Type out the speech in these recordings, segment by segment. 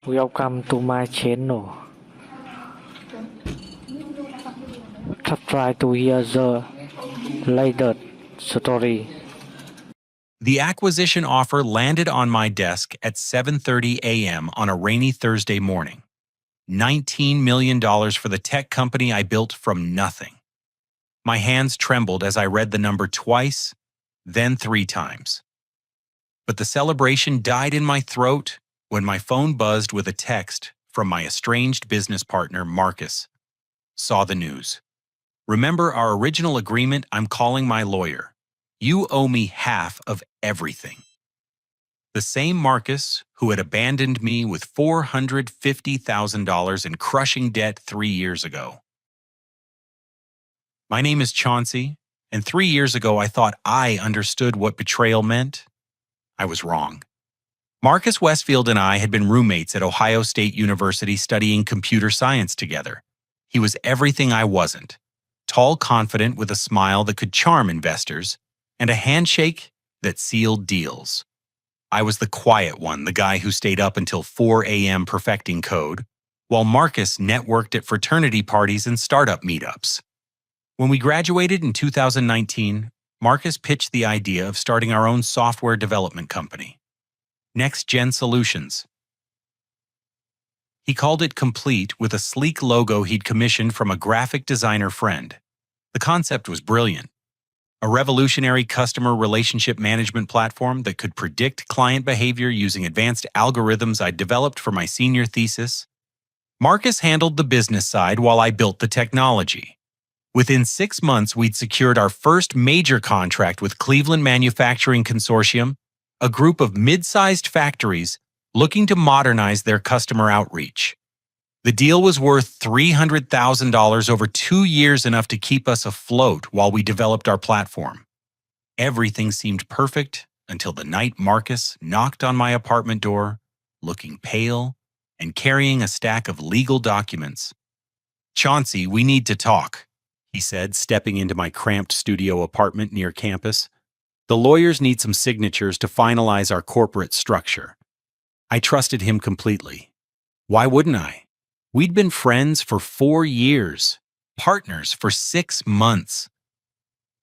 Welcome to my channel. Try to hear the latest story. The acquisition offer landed on my desk at 7:30 a.m. on a rainy Thursday morning. $19 million for the tech company I built from nothing. My hands trembled as I read the number twice, then 3 times. But the celebration died in my throat when my phone buzzed with a text from my estranged business partner, Marcus. Saw the news. Remember our original agreement? I'm calling my lawyer. You owe me half of everything. The same Marcus who had abandoned me with $450,000 in crushing debt 3 years ago. My name is Chauncey, and 3 years ago I thought I understood what betrayal meant. I was wrong. Marcus Westfield and I had been roommates at Ohio State University studying computer science together. He was everything I wasn't. Tall, confident, with a smile that could charm investors, and a handshake that sealed deals. I was the quiet one, the guy who stayed up until 4 a.m. perfecting code, while Marcus networked at fraternity parties and startup meetups. When we graduated in 2019, Marcus pitched the idea of starting our own software development company, Next Gen Solutions. He called it Complete with a sleek logo he'd commissioned from a graphic designer friend. The concept was brilliant. A revolutionary customer relationship management platform that could predict client behavior using advanced algorithms I'd developed for my senior thesis. Marcus handled the business side while I built the technology. Within 6 months, we'd secured our first major contract with Cleveland Manufacturing Consortium, a group of mid-sized factories looking to modernize their customer outreach. The deal was worth $300,000 over 2 years, enough to keep us afloat while we developed our platform. Everything seemed perfect until the night Marcus knocked on my apartment door, looking pale and carrying a stack of legal documents. "Chauncey, we need to talk," he said, stepping into my cramped studio apartment near campus. "The lawyers need some signatures to finalize our corporate structure." I trusted him completely. Why wouldn't I? We'd been friends for 4 years, partners for 6 months.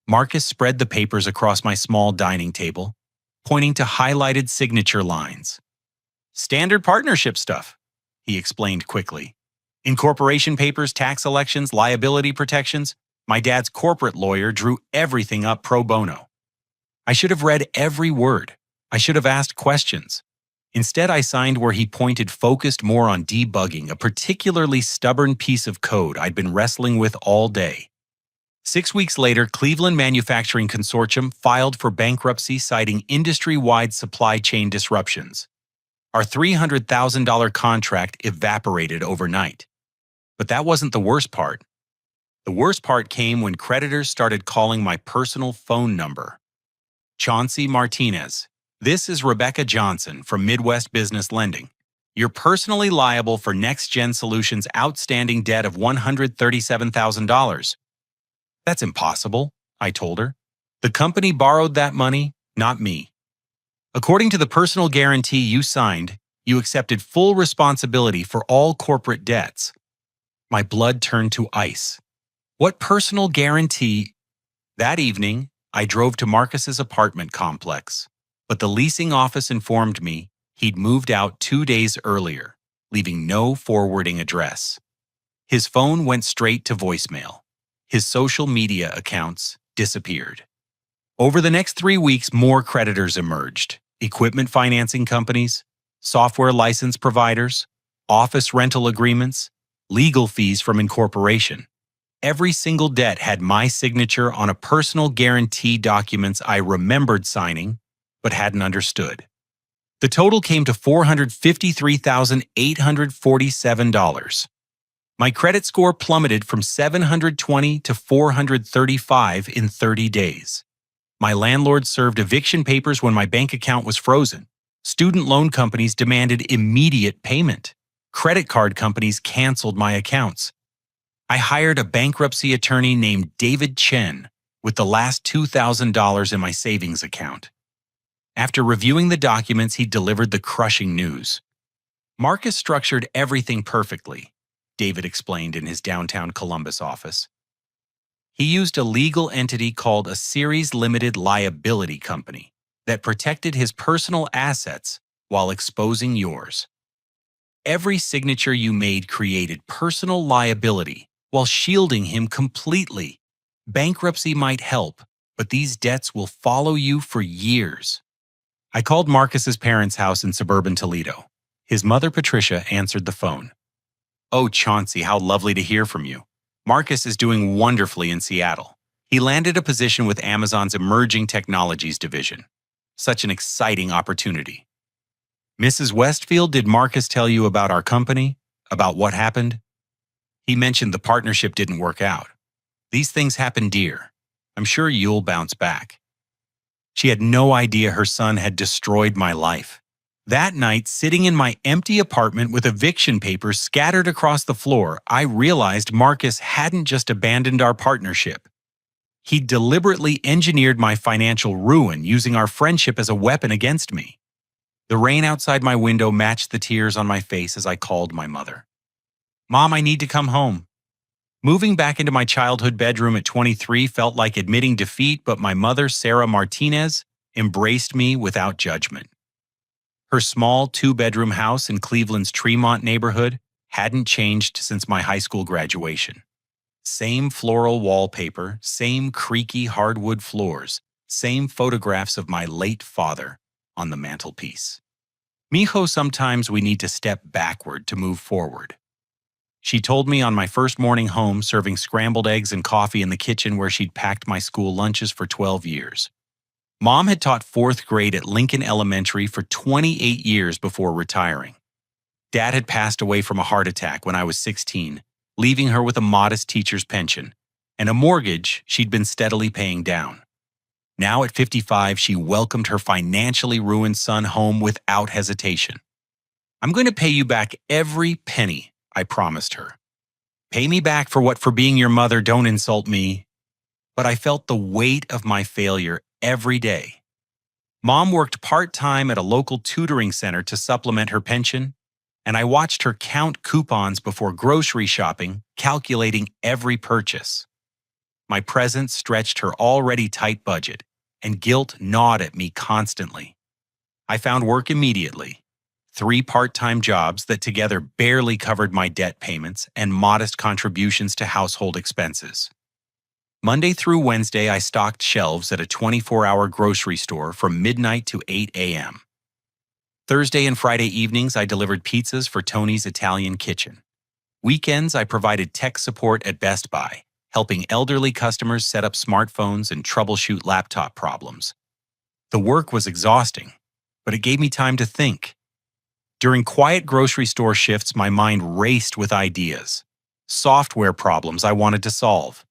Marcus spread the papers across my small dining table, pointing to highlighted signature lines. "Standard partnership stuff," he explained quickly. "Incorporation papers, tax elections, liability protections." My dad's corporate lawyer drew everything up pro bono. I should have read every word. I should have asked questions. Instead, I signed where he pointed, focused more on debugging a particularly stubborn piece of code I'd been wrestling with all day. 6 weeks later, Cleveland Manufacturing Consortium filed for bankruptcy, citing industry-wide supply chain disruptions. Our $300,000 contract evaporated overnight. But that wasn't the worst part. The worst part came when creditors started calling my personal phone number. "Chauncey Martinez, this is Rebecca Johnson from Midwest Business Lending. You're personally liable for Next Gen Solutions' outstanding debt of $137,000. "That's impossible," I told her. "The company borrowed that money, not me. According to the personal guarantee you signed, you accepted full responsibility for all corporate debts." My blood turned to ice. What personal guarantee? That evening, I drove to Marcus's apartment complex, but the leasing office informed me he'd moved out 2 days earlier, leaving no forwarding address. His phone went straight to voicemail. His social media accounts disappeared. Over the next 3 weeks, more creditors emerged: equipment financing companies, software license providers, office rental agreements, legal fees from incorporation. Every single debt had my signature on a personal guarantee documents I remembered signing, but hadn't understood. The total came to $453,847. My credit score plummeted from 720 to 435 in 30 days. My landlord served eviction papers when my bank account was frozen. Student loan companies demanded immediate payment. Credit card companies canceled my accounts. I hired a bankruptcy attorney named David Chen with the last $2,000 in my savings account. After reviewing the documents, he delivered the crushing news. Marcus structured everything perfectly, David explained in his downtown Columbus office. He used a legal entity called a Series Limited Liability Company that protected his personal assets while exposing yours. Every signature you made created personal liability while shielding him completely. Bankruptcy might help, but these debts will follow you for years. I called Marcus's parents' house in suburban Toledo. His mother, Patricia, answered the phone. "Oh, Chauncey, how lovely to hear from you. Marcus is doing wonderfully in Seattle. He landed a position with Amazon's Emerging Technologies division. Such an exciting opportunity." "Mrs. Westfield, did Marcus tell you about our company? About what happened?" "He mentioned the partnership didn't work out. These things happen, dear. I'm sure you'll bounce back." She had no idea her son had destroyed my life. That night, sitting in my empty apartment with eviction papers scattered across the floor, I realized Marcus hadn't just abandoned our partnership. He deliberately engineered my financial ruin, using our friendship as a weapon against me. The rain outside my window matched the tears on my face as I called my mother. "Mom, I need to come home." Moving back into my childhood bedroom at 23 felt like admitting defeat, but my mother, Sarah Martinez, embraced me without judgment. Her small two-bedroom house in Cleveland's Tremont neighborhood hadn't changed since my high school graduation. Same floral wallpaper, same creaky hardwood floors, same photographs of my late father on the mantelpiece. "Mijo, sometimes we need to step backward to move forward," she told me on my first morning home, serving scrambled eggs and coffee in the kitchen where she'd packed my school lunches for 12 years. Mom had taught 4th grade at Lincoln Elementary for 28 years before retiring. Dad had passed away from a heart attack when I was 16, leaving her with a modest teacher's pension and a mortgage she'd been steadily paying down. Now at 55, she welcomed her financially ruined son home without hesitation. "I'm going to pay you back every penny," I promised her. "Pay me back for being your mother, don't insult me." But I felt the weight of my failure every day. Mom worked part-time at a local tutoring center to supplement her pension, and I watched her count coupons before grocery shopping, calculating every purchase. My presence stretched her already tight budget, and guilt gnawed at me constantly. I found work immediately. 3 part-time jobs that together barely covered my debt payments and modest contributions to household expenses. Monday through Wednesday, I stocked shelves at a 24-hour grocery store from midnight to 8 a.m. Thursday and Friday evenings, I delivered pizzas for Tony's Italian Kitchen. Weekends, I provided tech support at Best Buy, helping elderly customers set up smartphones and troubleshoot laptop problems. The work was exhausting, but it gave me time to think. During quiet grocery store shifts, my mind raced with ideas. Software problems I wanted to solve,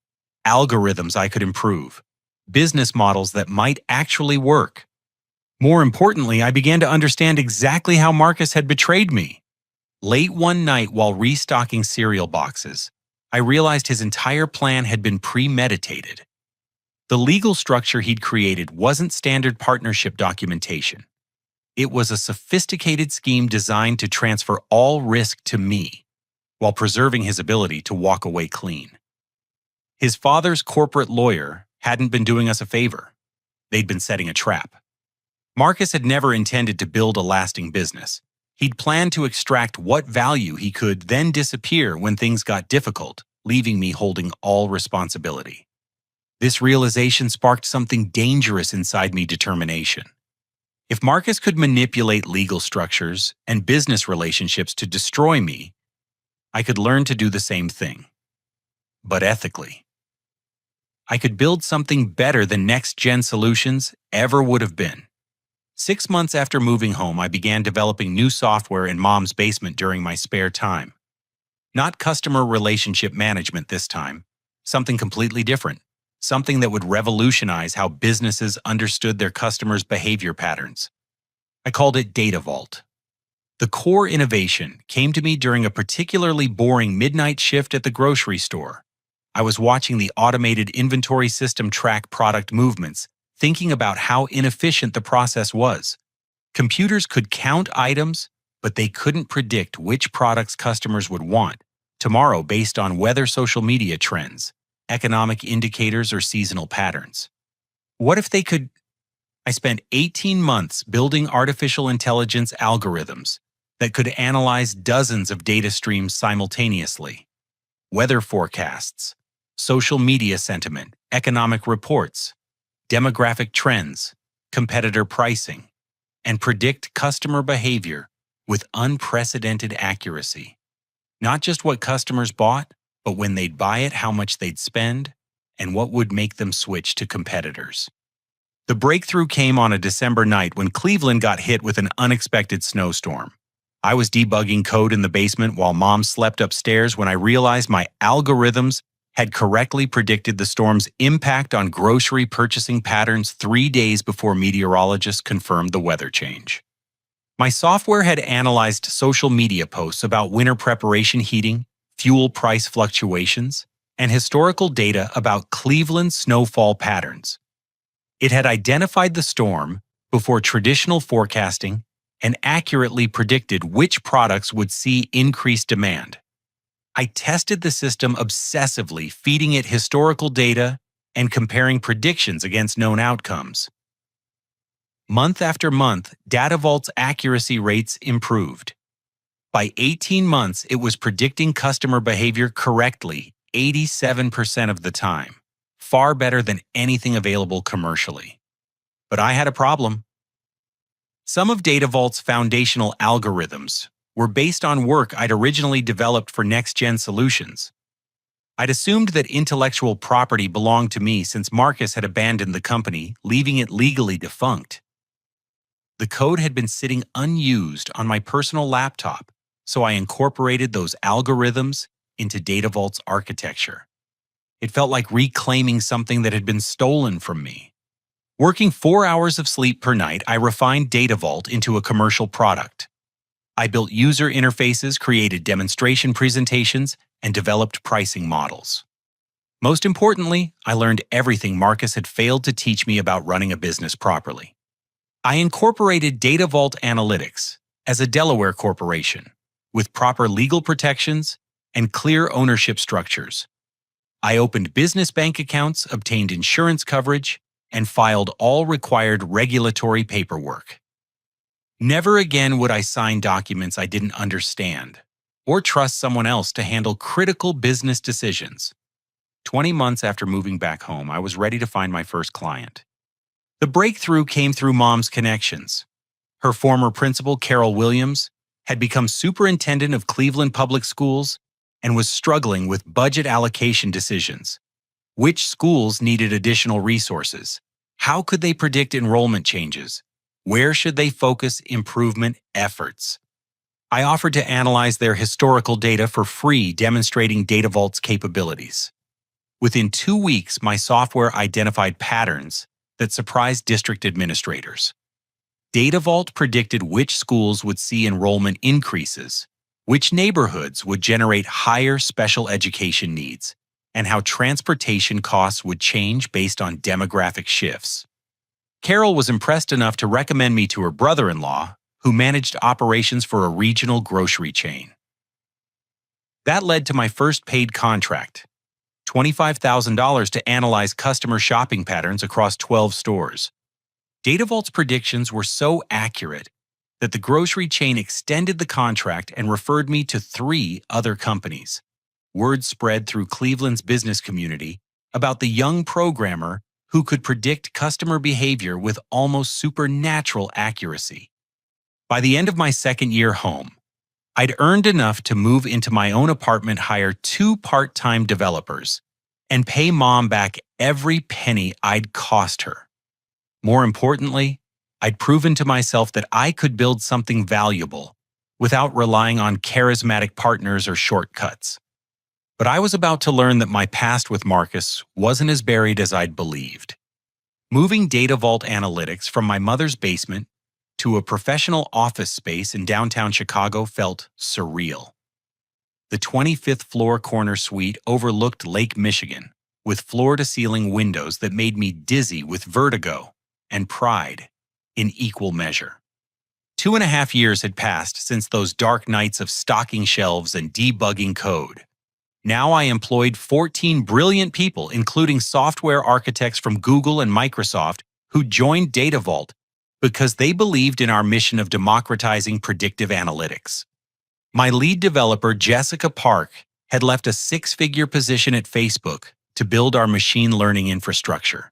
algorithms I could improve, business models that might actually work. More importantly, I began to understand exactly how Marcus had betrayed me. Late one night while restocking cereal boxes, I realized his entire plan had been premeditated. The legal structure he'd created wasn't standard partnership documentation. It was a sophisticated scheme designed to transfer all risk to me, while preserving his ability to walk away clean. His father's corporate lawyer hadn't been doing us a favor. They'd been setting a trap. Marcus had never intended to build a lasting business. He'd planned to extract what value he could, then disappear when things got difficult, leaving me holding all responsibility. This realization sparked something dangerous inside me: determination. If Marcus could manipulate legal structures and business relationships to destroy me, I could learn to do the same thing, but ethically. I could build something better than next-gen solutions ever would have been. 6 months after moving home, I began developing new software in Mom's basement during my spare time. Not customer relationship management this time, something completely different. Something that would revolutionize how businesses understood their customers' behavior patterns. I called it Data Vault. The core innovation came to me during a particularly boring midnight shift at the grocery store. I was watching the automated inventory system track product movements, thinking about how inefficient the process was. Computers could count items, but they couldn't predict which products customers would want tomorrow based on weather, social media trends, economic indicators, or seasonal patterns. What if they could? I spent 18 months building artificial intelligence algorithms that could analyze dozens of data streams simultaneously: weather forecasts, social media sentiment, economic reports, demographic trends, competitor pricing, and predict customer behavior with unprecedented accuracy. Not just what customers bought, but when they'd buy it, how much they'd spend, and what would make them switch to competitors. The breakthrough came on a December night when Cleveland got hit with an unexpected snowstorm. I was debugging code in the basement while Mom slept upstairs when I realized my algorithms had correctly predicted the storm's impact on grocery purchasing patterns 3 days before meteorologists confirmed the weather change. My software had analyzed social media posts about winter preparation heating, fuel price fluctuations, and historical data about Cleveland snowfall patterns. It had identified the storm before traditional forecasting and accurately predicted which products would see increased demand. I tested the system obsessively, feeding it historical data and comparing predictions against known outcomes. Month after month, Data Vault's accuracy rates improved. By 18 months, it was predicting customer behavior correctly 87% of the time, far better than anything available commercially. But I had a problem. Some of Data Vault's foundational algorithms were based on work I'd originally developed for next-gen solutions. I'd assumed that intellectual property belonged to me since Marcus had abandoned the company, leaving it legally defunct. The code had been sitting unused on my personal laptop, so I incorporated those algorithms into Data Vault's architecture. It felt like reclaiming something that had been stolen from me. Working 4 hours of sleep per night, I refined Data Vault into a commercial product. I built user interfaces, created demonstration presentations, and developed pricing models. Most importantly, I learned everything Marcus had failed to teach me about running a business properly. I incorporated Data Vault Analytics as a Delaware corporation with proper legal protections and clear ownership structures. I opened business bank accounts, obtained insurance coverage, and filed all required regulatory paperwork. Never again would I sign documents I didn't understand or trust someone else to handle critical business decisions. 20 months after moving back home, I was ready to find my first client. The breakthrough came through Mom's connections. Her former principal, Carol Williams, had become superintendent of Cleveland Public Schools and was struggling with budget allocation decisions. Which schools needed additional resources? How could they predict enrollment changes? Where should they focus improvement efforts? I offered to analyze their historical data for free, demonstrating Data Vault's capabilities. Within 2 weeks, my software identified patterns that surprised district administrators. Data Vault predicted which schools would see enrollment increases, which neighborhoods would generate higher special education needs, and how transportation costs would change based on demographic shifts. Carol was impressed enough to recommend me to her brother-in-law, who managed operations for a regional grocery chain. That led to my first paid contract, $25,000 to analyze customer shopping patterns across 12 stores. Data Vault's predictions were so accurate that the grocery chain extended the contract and referred me to 3 other companies. Word spread through Cleveland's business community about the young programmer who could predict customer behavior with almost supernatural accuracy. By the end of my second year home, I'd earned enough to move into my own apartment, hire 2 part-time developers, and pay Mom back every penny I'd cost her. More importantly, I'd proven to myself that I could build something valuable without relying on charismatic partners or shortcuts. But I was about to learn that my past with Marcus wasn't as buried as I'd believed. Moving Data Vault Analytics from my mother's basement to a professional office space in downtown Chicago felt surreal. The 25th floor corner suite overlooked Lake Michigan, with floor-to-ceiling windows that made me dizzy with vertigo and pride in equal measure. 2.5 years had passed since those dark nights of stocking shelves and debugging code. Now I employed 14 brilliant people, including software architects from Google and Microsoft, who joined Data Vault because they believed in our mission of democratizing predictive analytics. My lead developer, Jessica Park, had left a six-figure position at Facebook to build our machine learning infrastructure.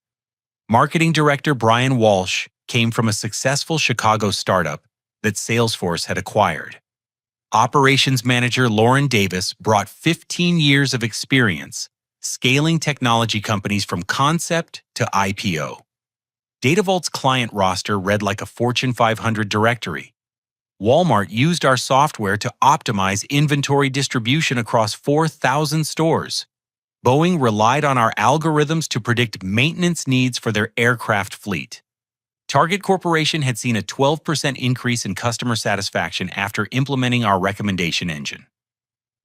Marketing director Brian Walsh came from a successful Chicago startup that Salesforce had acquired. Operations manager Lauren Davis brought 15 years of experience scaling technology companies from concept to IPO. Data Vault's client roster read like a Fortune 500 directory. Walmart used our software to optimize inventory distribution across 4,000 stores. Boeing relied on our algorithms to predict maintenance needs for their aircraft fleet. Target Corporation had seen a 12% increase in customer satisfaction after implementing our recommendation engine.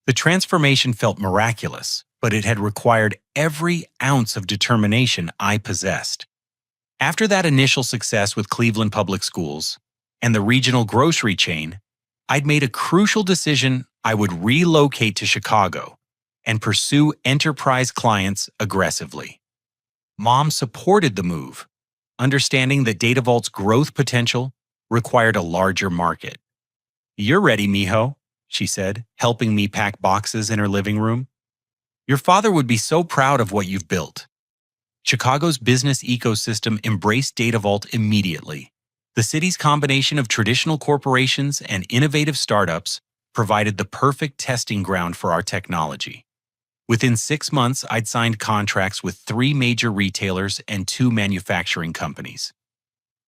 The transformation felt miraculous, but it had required every ounce of determination I possessed. After that initial success with Cleveland Public Schools and the regional grocery chain, I'd made a crucial decision. I would relocate to Chicago and pursue enterprise clients aggressively. Mom supported the move, understanding that Data Vault's growth potential required a larger market. "You're ready, mijo," she said, helping me pack boxes in her living room. "Your father would be so proud of what you've built." Chicago's business ecosystem embraced Data Vault immediately. The city's combination of traditional corporations and innovative startups provided the perfect testing ground for our technology. Within 6 months, I'd signed contracts with 3 major retailers and 2 manufacturing companies.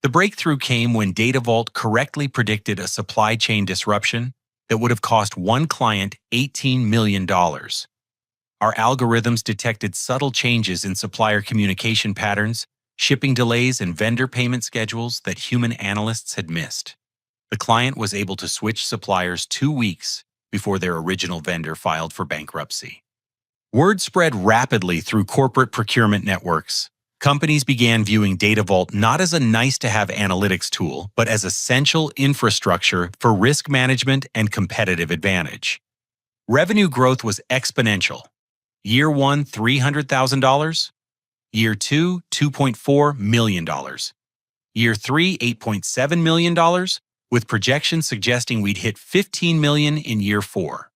The breakthrough came when Data Vault correctly predicted a supply chain disruption that would have cost one client $18 million. Our algorithms detected subtle changes in supplier communication patterns, shipping delays, and vendor payment schedules that human analysts had missed. The client was able to switch suppliers 2 weeks before their original vendor filed for bankruptcy. Word spread rapidly through corporate procurement networks. Companies began viewing Data Vault not as a nice-to-have analytics tool, but as essential infrastructure for risk management and competitive advantage. Revenue growth was exponential. Year 1, $300,000. Year 2, $2.4 million. Year 3, $8.7 million, with projections suggesting we'd hit $15 million in year 4.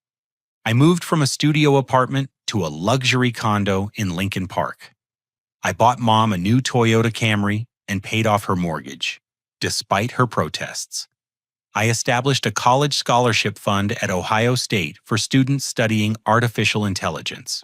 I moved from a studio apartment to a luxury condo in Lincoln Park. I bought Mom a new Toyota Camry and paid off her mortgage, despite her protests. I established a college scholarship fund at Ohio State for students studying artificial intelligence.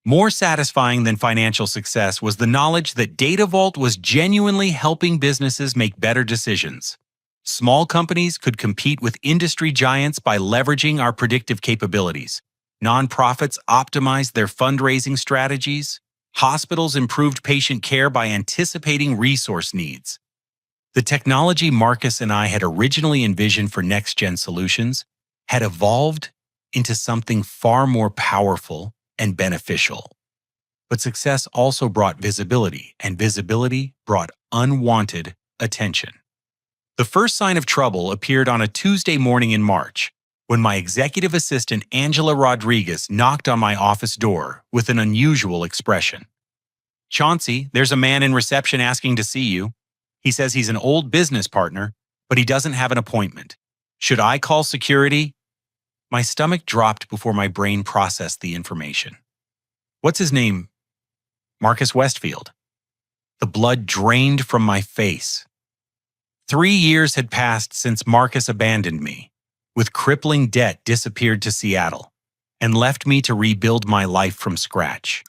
More satisfying than financial success was the knowledge that Data Vault was genuinely helping businesses make better decisions. Small companies could compete with industry giants by leveraging our predictive capabilities. Nonprofits optimized their fundraising strategies. Hospitals improved patient care by anticipating resource needs. The technology Marcus and I had originally envisioned for next-gen solutions had evolved into something far more powerful and beneficial. But success also brought visibility, and visibility brought unwanted attention. The first sign of trouble appeared on a Tuesday morning in March, when my executive assistant Angela Rodriguez knocked on my office door with an unusual expression. "Chauncey, there's a man in reception asking to see you. He says he's an old business partner, but he doesn't have an appointment. Should I call security?" My stomach dropped before my brain processed the information. "What's his name?" "Marcus Westfield." The blood drained from my face. 3 years had passed since Marcus abandoned me, with crippling debt disappeared to Seattle, and left me to rebuild my life from scratch.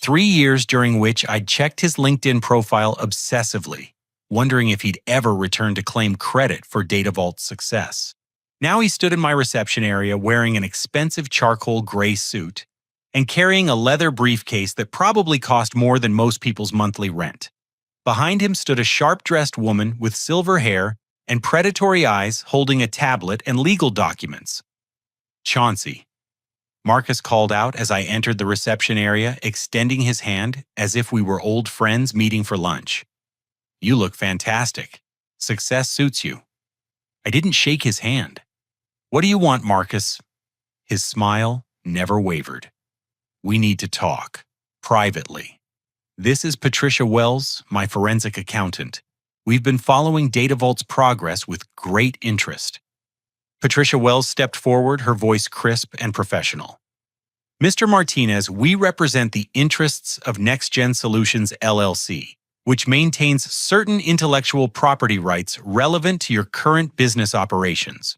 3 years during which I'd checked his LinkedIn profile obsessively, wondering if he'd ever return to claim credit for Data Vault's success. Now he stood in my reception area wearing an expensive charcoal gray suit and carrying a leather briefcase that probably cost more than most people's monthly rent. Behind him stood a sharp-dressed woman with silver hair and predatory eyes holding a tablet and legal documents. "Chauncey," Marcus called out as I entered the reception area, extending his hand as if we were old friends meeting for lunch. "You look fantastic. Success suits you." I didn't shake his hand. "What do you want, Marcus?" His smile never wavered. "We need to talk. Privately. This is Patricia Wells, my forensic accountant. We've been following DataVault's progress with great interest." Patricia Wells stepped forward, her voice crisp and professional. "Mr. Martinez, we represent the interests of NextGen Solutions LLC, which maintains certain intellectual property rights relevant to your current business operations."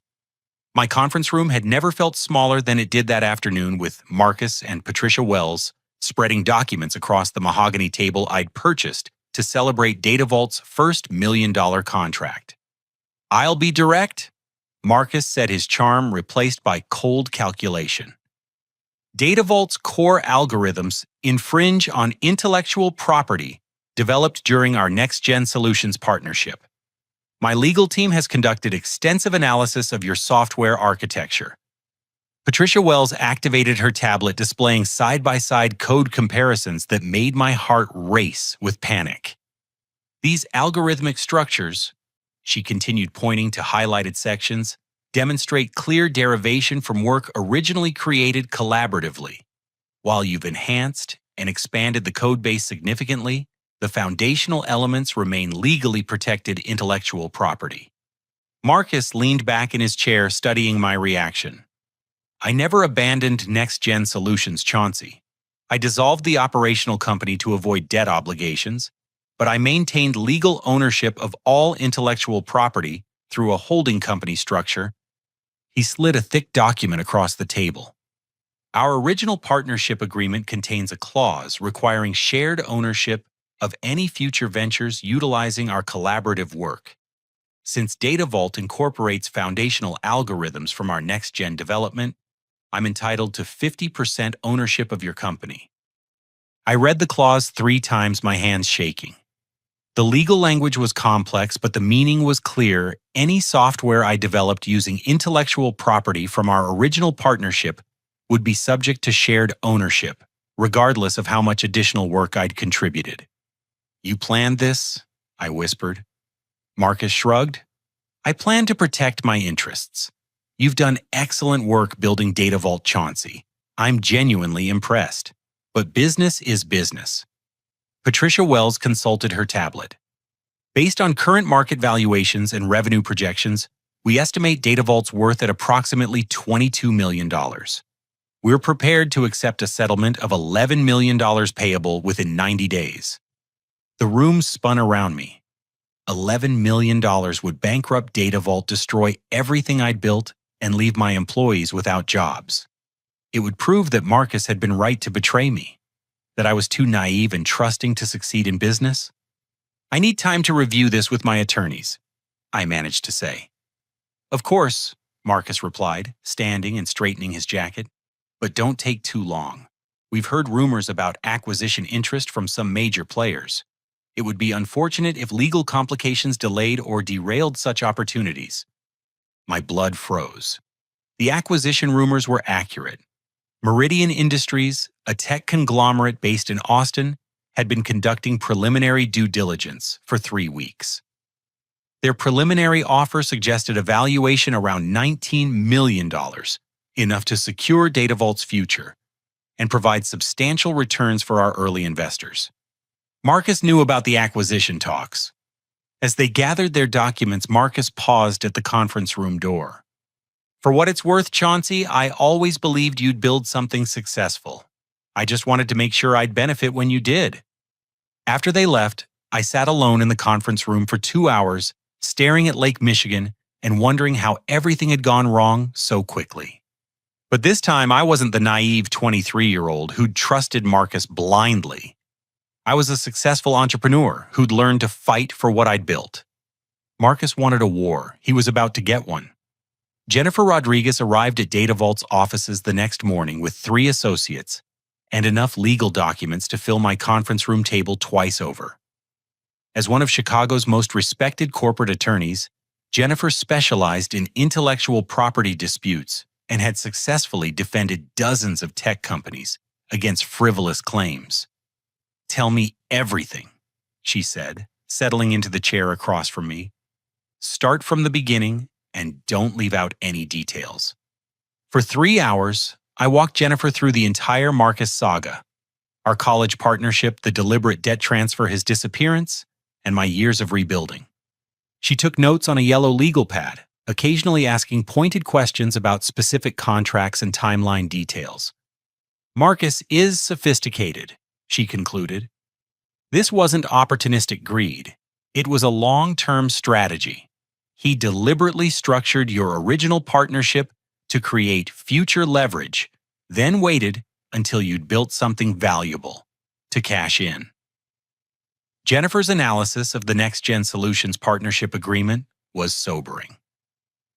My conference room had never felt smaller than it did that afternoon, with Marcus and Patricia Wells spreading documents across the mahogany table I'd purchased to celebrate DataVault's first million-dollar contract. "I'll be direct," Marcus said, his charm replaced by cold calculation. "DataVault's core algorithms infringe on intellectual property developed during our NextGen Solutions partnership. My legal team has conducted extensive analysis of your software architecture." Patricia Wells activated her tablet, displaying side-by-side code comparisons that made my heart race with panic. "These algorithmic structures," she continued, pointing to highlighted sections, "demonstrate clear derivation from work originally created collaboratively. While you've enhanced and expanded the codebase significantly, the foundational elements remain legally protected intellectual property." Marcus leaned back in his chair, studying my reaction. "I never abandoned NextGen Solutions, Chauncey. I dissolved the operational company to avoid debt obligations, but I maintained legal ownership of all intellectual property through a holding company structure." He slid a thick document across the table. "Our original partnership agreement contains a clause requiring shared ownership of any future ventures utilizing our collaborative work. Since DataVault incorporates foundational algorithms from our next-gen development, I'm entitled to 50% ownership of your company." I read the clause 3 times, my hands shaking. The legal language was complex, but the meaning was clear. Any software I developed using intellectual property from our original partnership would be subject to shared ownership, regardless of how much additional work I'd contributed. "You planned this?" I whispered. Marcus shrugged. "I plan to protect my interests. You've done excellent work building DataVault, Chauncey. I'm genuinely impressed. But business is business." Patricia Wells consulted her tablet. "Based on current market valuations and revenue projections, we estimate DataVault's worth at approximately $22 million. We're prepared to accept a settlement of $11 million payable within 90 days. The room spun around me. $11 million would bankrupt DataVault, destroy everything I'd built, and leave my employees without jobs. It would prove that Marcus had been right to betray me, that I was too naive and trusting to succeed in business. "I need time to review this with my attorneys," I managed to say. "Of course," Marcus replied, standing and straightening his jacket. "But don't take too long. We've heard rumors about acquisition interest from some major players. It would be unfortunate if legal complications delayed or derailed such opportunities." My blood froze. The acquisition rumors were accurate. Meridian Industries, a tech conglomerate based in Austin, had been conducting preliminary due diligence for 3 weeks. Their preliminary offer suggested a valuation around $19 million, enough to secure DataVault's future and provide substantial returns for our early investors. Marcus knew about the acquisition talks. As they gathered their documents, Marcus paused at the conference room door. "For what it's worth, Chauncey, I always believed you'd build something successful. I just wanted to make sure I'd benefit when you did." After they left, I sat alone in the conference room for 2 hours, staring at Lake Michigan and wondering how everything had gone wrong so quickly. But this time, I wasn't the naive 23-year-old who'd trusted Marcus blindly. I was a successful entrepreneur who'd learned to fight for what I'd built. Marcus wanted a war. He was about to get one. Jennifer Rodriguez arrived at DataVault's offices the next morning with 3 associates and enough legal documents to fill my conference room table twice over. As one of Chicago's most respected corporate attorneys, Jennifer specialized in intellectual property disputes and had successfully defended dozens of tech companies against frivolous claims. "Tell me everything," she said, settling into the chair across from me. "Start from the beginning and don't leave out any details. For 3 hours, I walked Jennifer through the entire Marcus saga: our college partnership, the deliberate debt transfer, his disappearance, and my years of rebuilding. She took notes on a yellow legal pad, occasionally asking pointed questions about specific contracts and timeline details. Marcus is sophisticated, she concluded. This wasn't opportunistic greed. It was a long-term strategy. He deliberately structured your original partnership to create future leverage, then waited until you'd built something valuable to cash in. Jennifer's analysis of the Next Gen Solutions partnership agreement was sobering.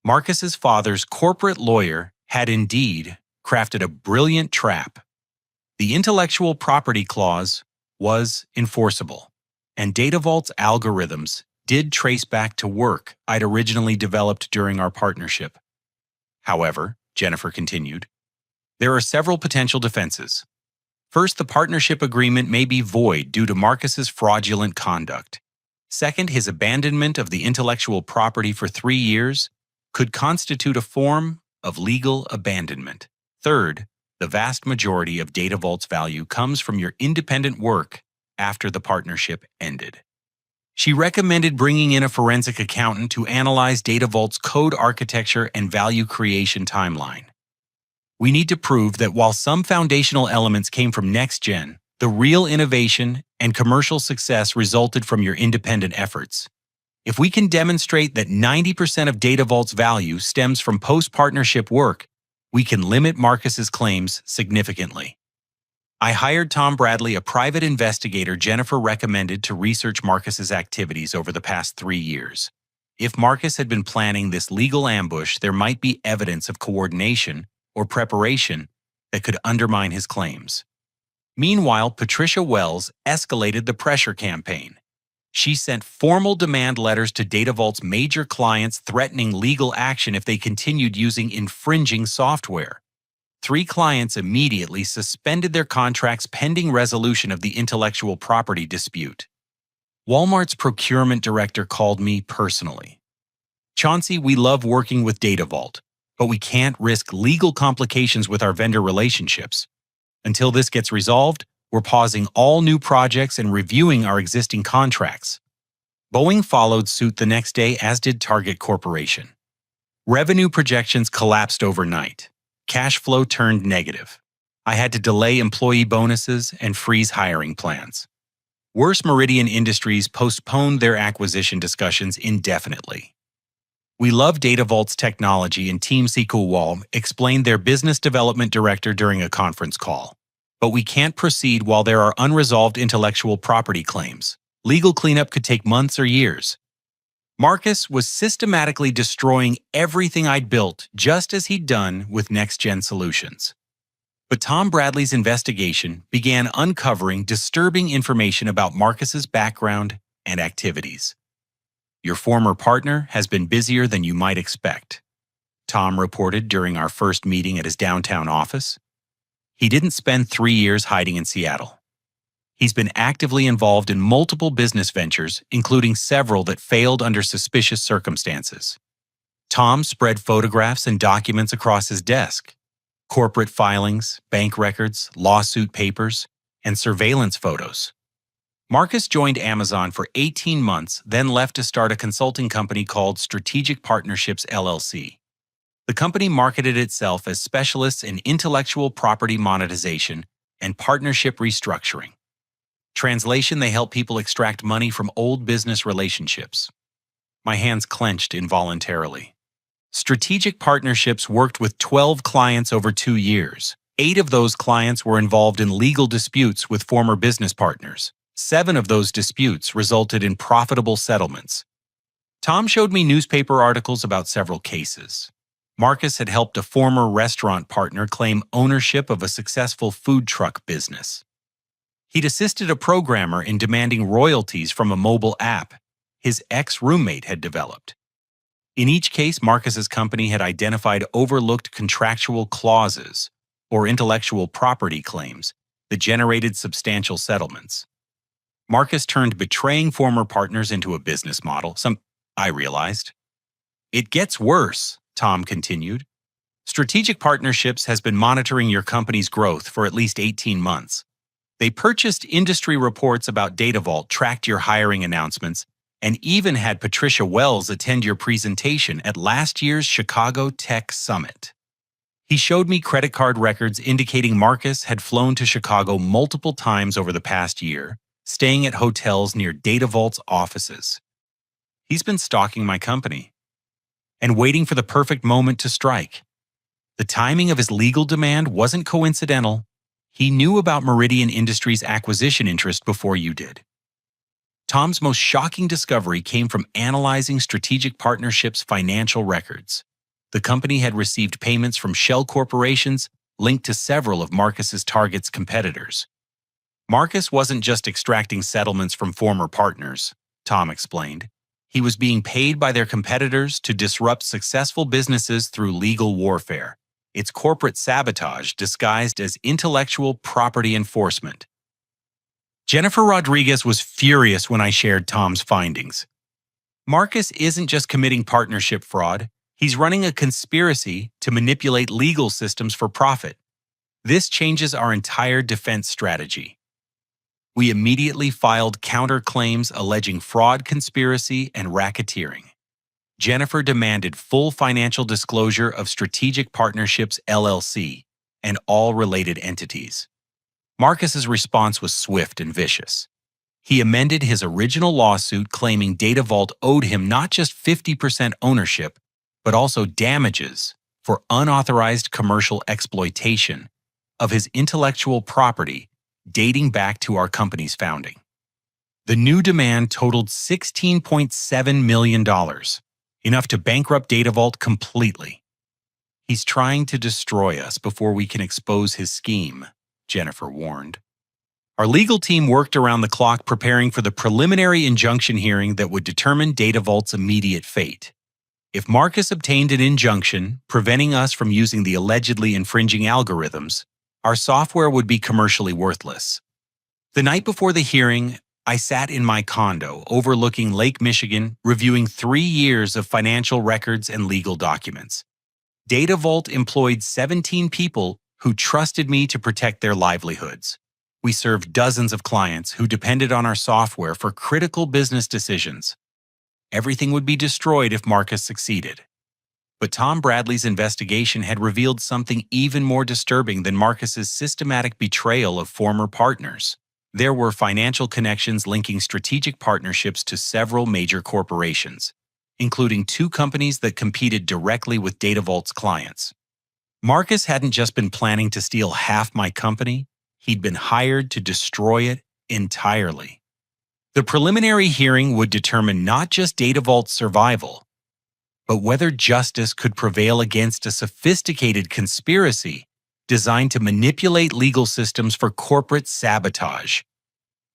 Marcus's father's corporate lawyer had indeed crafted a brilliant trap. The intellectual property clause was enforceable, and DataVault's algorithms did trace back to work I'd originally developed during our partnership. However, Jennifer continued, there are several potential defenses. First, the partnership agreement may be void due to Marcus's fraudulent conduct. Second, his abandonment of the intellectual property for 3 years could constitute a form of legal abandonment. Third, the vast majority of DataVault's value comes from your independent work after the partnership ended. She recommended bringing in a forensic accountant to analyze DataVault's code architecture and value creation timeline. We need to prove that while some foundational elements came from NextGen, the real innovation and commercial success resulted from your independent efforts. If we can demonstrate that 90% of DataVault's value stems from post-partnership work, we can limit Marcus's claims significantly. I hired Tom Bradley, a private investigator Jennifer recommended to research Marcus's activities over the past 3 years. If Marcus had been planning this legal ambush, there might be evidence of coordination or preparation that could undermine his claims. Meanwhile, Patricia Wells escalated the pressure campaign. She sent formal demand letters to DataVault's major clients threatening legal action if they continued using infringing software. 3 clients immediately suspended their contracts pending resolution of the intellectual property dispute. Walmart's procurement director called me personally. Chauncey, we love working with DataVault, but we can't risk legal complications with our vendor relationships. Until this gets resolved, we're pausing all new projects and reviewing our existing contracts. Boeing followed suit the next day, as did Target Corporation. Revenue projections collapsed overnight. Cash flow turned negative. I had to delay employee bonuses and freeze hiring plans. Worse, Meridian Industries postponed their acquisition discussions indefinitely. We love DataVault's technology, and Team Sikuwal explained their business development director during a conference call. But we can't proceed while there are unresolved intellectual property claims. Legal cleanup could take months or years. Marcus was systematically destroying everything I'd built, just as he'd done with Next Gen Solutions. But Tom Bradley's investigation began uncovering disturbing information about Marcus's background and activities. Your former partner has been busier than you might expect, Tom reported during our first meeting at his downtown office. He didn't spend 3 years hiding in Seattle. He's been actively involved in multiple business ventures, including several that failed under suspicious circumstances. Tom spread photographs and documents across his desk: corporate filings, bank records, lawsuit papers, and surveillance photos. Marcus joined Amazon for 18 months, then left to start a consulting company called Strategic Partnerships LLC. The company marketed itself as specialists in intellectual property monetization and partnership restructuring. Translation: they help people extract money from old business relationships. My hands clenched involuntarily. Strategic Partnerships worked with 12 clients over 2 years. 8 of those clients were involved in legal disputes with former business partners. 7 of those disputes resulted in profitable settlements. Tom showed me newspaper articles about several cases. Marcus had helped a former restaurant partner claim ownership of a successful food truck business. He'd assisted a programmer in demanding royalties from a mobile app his ex-roommate had developed. In each case, Marcus's company had identified overlooked contractual clauses or intellectual property claims that generated substantial settlements. Marcus turned betraying former partners into a business model, I realized. It gets worse, Tom continued. Strategic Partnerships has been monitoring your company's growth for at least 18 months. They purchased industry reports about DataVault, tracked your hiring announcements, and even had Patricia Wells attend your presentation at last year's Chicago Tech Summit. He showed me credit card records indicating Marcus had flown to Chicago multiple times over the past year, staying at hotels near DataVault's offices. He's been stalking my company and waiting for the perfect moment to strike. The timing of his legal demand wasn't coincidental. He knew about Meridian Industries' acquisition interest before you did. Tom's most shocking discovery came from analyzing Strategic Partnerships' financial records. The company had received payments from shell corporations linked to several of Marcus's target's competitors. Marcus wasn't just extracting settlements from former partners, Tom explained. He was being paid by their competitors to disrupt successful businesses through legal warfare. It's corporate sabotage disguised as intellectual property enforcement. Jennifer Rodriguez was furious when I shared Tom's findings. Marcus isn't just committing partnership fraud, he's running a conspiracy to manipulate legal systems for profit. This changes our entire defense strategy. We immediately filed counterclaims alleging fraud, conspiracy, and racketeering. Jennifer demanded full financial disclosure of Strategic Partnerships LLC and all related entities. Marcus's response was swift and vicious. He amended his original lawsuit claiming DataVault owed him not just 50% ownership, but also damages for unauthorized commercial exploitation of his intellectual property dating back to our company's founding. The new demand totaled $16.7 million, enough to bankrupt DataVault completely. He's trying to destroy us before we can expose his scheme, Jennifer warned. Our legal team worked around the clock preparing for the preliminary injunction hearing that would determine DataVault's immediate fate. If Marcus obtained an injunction preventing us from using the allegedly infringing algorithms, our software would be commercially worthless. The night before the hearing, I sat in my condo overlooking Lake Michigan, reviewing 3 years of financial records and legal documents. DataVault employed 17 people who trusted me to protect their livelihoods. We served dozens of clients who depended on our software for critical business decisions. Everything would be destroyed if Marcus succeeded. But Tom Bradley's investigation had revealed something even more disturbing than Marcus's systematic betrayal of former partners. There were financial connections linking Strategic Partnerships to several major corporations, including 2 companies that competed directly with DataVault's clients. Marcus hadn't just been planning to steal half my company, he'd been hired to destroy it entirely. The preliminary hearing would determine not just DataVault's survival, but whether justice could prevail against a sophisticated conspiracy designed to manipulate legal systems for corporate sabotage.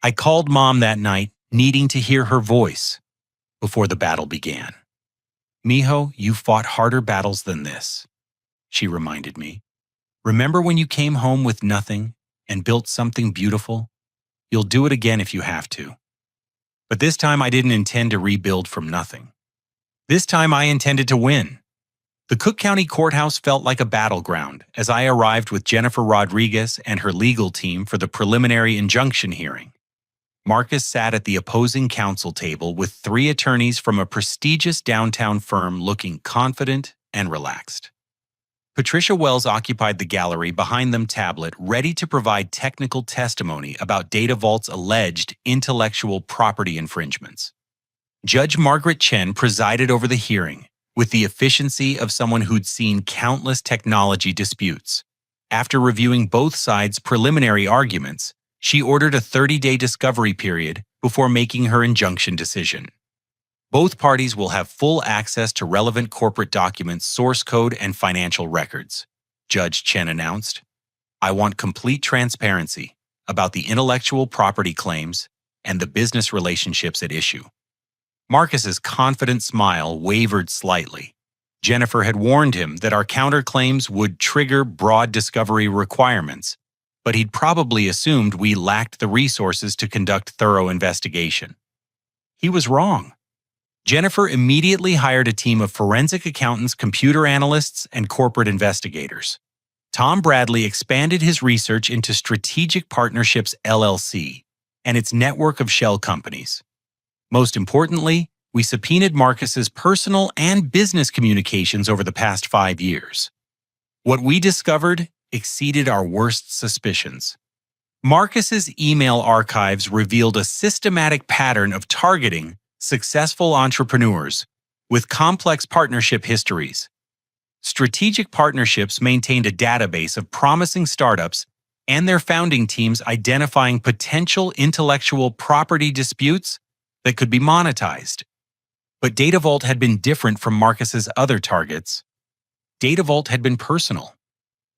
I called Mom that night, needing to hear her voice before the battle began. "Mijo, you fought harder battles than this," she reminded me. "Remember when you came home with nothing and built something beautiful? You'll do it again if you have to." But this time I didn't intend to rebuild from nothing. This time I intended to win. The Cook County Courthouse felt like a battleground as I arrived with Jennifer Rodriguez and her legal team for the preliminary injunction hearing. Marcus sat at the opposing counsel table with 3 attorneys from a prestigious downtown firm looking confident and relaxed. Patricia Wells occupied the gallery behind them tablet, ready to provide technical testimony about DataVault's alleged intellectual property infringements. Judge Margaret Chen presided over the hearing, with the efficiency of someone who'd seen countless technology disputes. After reviewing both sides' preliminary arguments, she ordered a 30-day discovery period before making her injunction decision. Both parties will have full access to relevant corporate documents, source code, and financial records, Judge Chen announced. "I want complete transparency about the intellectual property claims and the business relationships at issue." Marcus's confident smile wavered slightly. Jennifer had warned him that our counterclaims would trigger broad discovery requirements, but he'd probably assumed we lacked the resources to conduct thorough investigation. He was wrong. Jennifer immediately hired a team of forensic accountants, computer analysts, and corporate investigators. Tom Bradley expanded his research into Strategic Partnerships LLC and its network of shell companies. Most importantly, we subpoenaed Marcus's personal and business communications over the past 5 years. What we discovered exceeded our worst suspicions. Marcus's email archives revealed a systematic pattern of targeting successful entrepreneurs with complex partnership histories. Strategic Partnerships maintained a database of promising startups and their founding teams identifying potential intellectual property disputes that could be monetized. But DataVault had been different from Marcus's other targets. DataVault had been personal.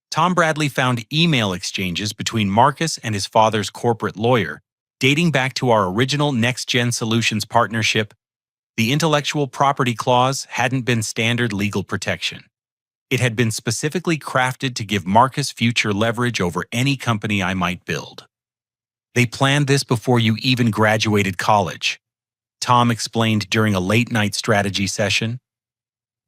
Tom Bradley found email exchanges between Marcus and his father's corporate lawyer, dating back to our original Next Gen Solutions partnership. The intellectual property clause hadn't been standard legal protection. It had been specifically crafted to give Marcus future leverage over any company I might build. They planned this before you even graduated college, Tom explained during a late-night strategy session.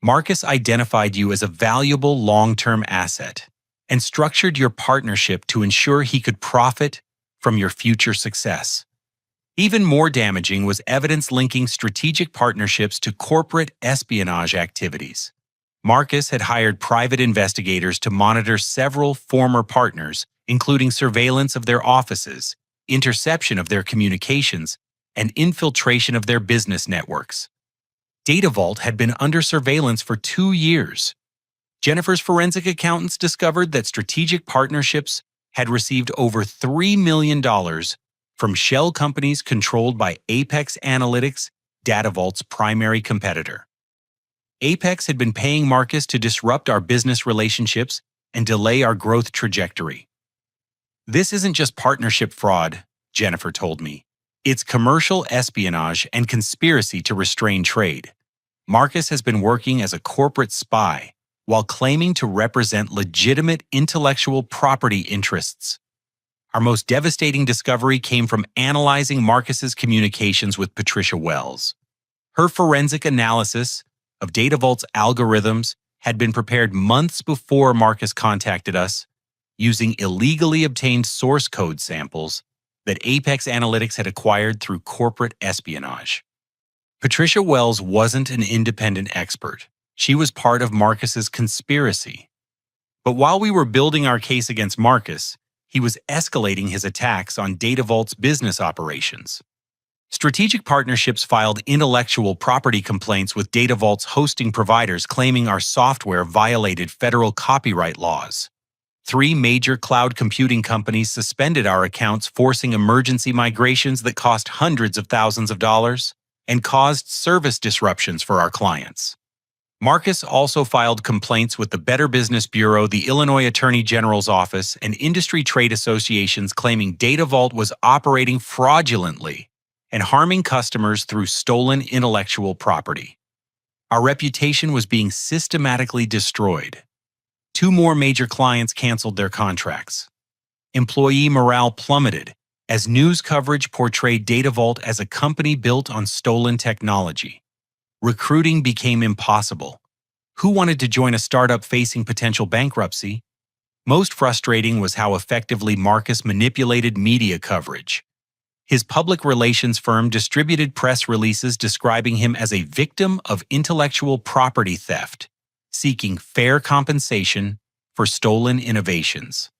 Marcus identified you as a valuable long-term asset and structured your partnership to ensure he could profit from your future success. Even more damaging was evidence linking Strategic Partnerships to corporate espionage activities. Marcus had hired private investigators to monitor several former partners, including surveillance of their offices, interception of their communications, and infiltration of their business networks. DataVault had been under surveillance for 2 years. Jennifer's forensic accountants discovered that Strategic Partnerships had received over $3 million from shell companies controlled by Apex Analytics, DataVault's primary competitor. Apex had been paying Marcus to disrupt our business relationships and delay our growth trajectory. This isn't just partnership fraud, Jennifer told me. It's commercial espionage and conspiracy to restrain trade. Marcus has been working as a corporate spy while claiming to represent legitimate intellectual property interests. Our most devastating discovery came from analyzing Marcus's communications with Patricia Wells. Her forensic analysis of DataVault's algorithms had been prepared months before Marcus contacted us, using illegally obtained source code samples that Apex Analytics had acquired through corporate espionage. Patricia Wells wasn't an independent expert. She was part of Marcus's conspiracy. But while we were building our case against Marcus, he was escalating his attacks on DataVault's business operations. Strategic Partnerships filed intellectual property complaints with DataVault's hosting providers claiming our software violated federal copyright laws. 3 major cloud computing companies suspended our accounts, forcing emergency migrations that cost hundreds of thousands of dollars and caused service disruptions for our clients. Marcus also filed complaints with the Better Business Bureau, the Illinois Attorney General's Office, and industry trade associations claiming DataVault was operating fraudulently and harming customers through stolen intellectual property. Our reputation was being systematically destroyed. 2 more major clients canceled their contracts. Employee morale plummeted as news coverage portrayed DataVault as a company built on stolen technology. Recruiting became impossible. Who wanted to join a startup facing potential bankruptcy? Most frustrating was how effectively Marcus manipulated media coverage. His public relations firm distributed press releases describing him as a victim of intellectual property theft, seeking fair compensation for stolen innovations.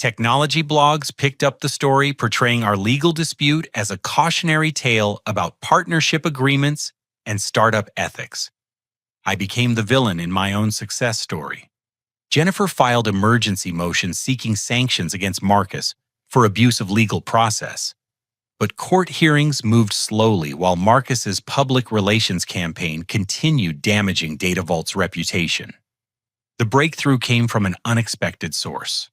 Technology blogs picked up the story, portraying our legal dispute as a cautionary tale about partnership agreements and startup ethics. I became the villain in my own success story. Jennifer filed emergency motions seeking sanctions against Marcus for abuse of legal process. But court hearings moved slowly while Marcus's public relations campaign continued damaging DataVault's reputation. The breakthrough came from an unexpected source.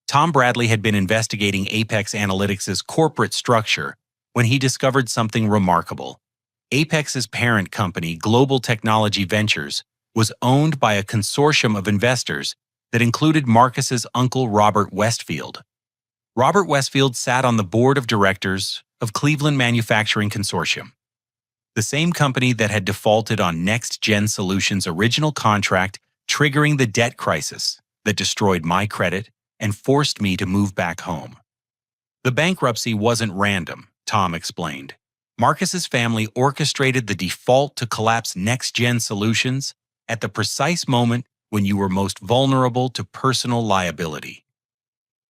Tom Bradley had been investigating Apex Analytics' corporate structure when he discovered something remarkable. Apex's parent company, Global Technology Ventures, was owned by a consortium of investors that included Marcus's uncle Robert Westfield. Robert Westfield sat on the board of directors of Cleveland Manufacturing Consortium. the same company that had defaulted on Next Gen Solutions' original contract, triggering the debt crisis that destroyed my credit and forced me to move back home. The bankruptcy wasn't random, Tom explained. Marcus's family orchestrated the default to collapse Next Gen Solutions at the precise moment when you were most vulnerable to personal liability.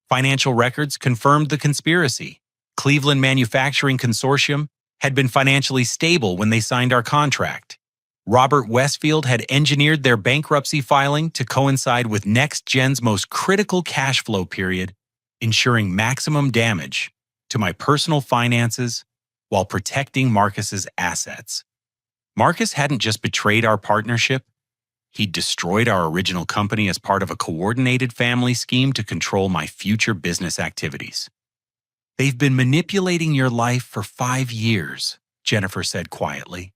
Financial records confirmed the conspiracy. Cleveland Manufacturing Consortium had been financially stable when they signed our contract. Robert Westfield had engineered their bankruptcy filing to coincide with Next Gen's most critical cash flow period, ensuring maximum damage to my personal finances while protecting Marcus's assets. Marcus hadn't just betrayed our partnership, he'd destroyed our original company as part of a coordinated family scheme to control my future business activities. "They've been manipulating your life for 5 years," Jennifer said quietly.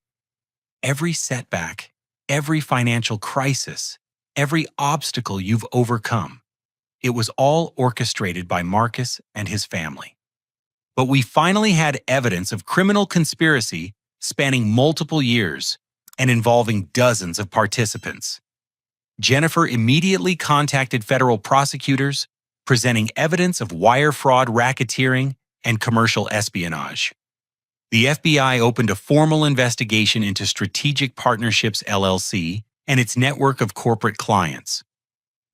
"Every setback, every financial crisis, every obstacle you've overcome, it was all orchestrated by Marcus and his family. But we finally had evidence of criminal conspiracy spanning multiple years and involving dozens of participants." Jennifer immediately contacted federal prosecutors, presenting evidence of wire fraud, racketeering, and commercial espionage. The FBI opened a formal investigation into Strategic Partnerships LLC and its network of corporate clients.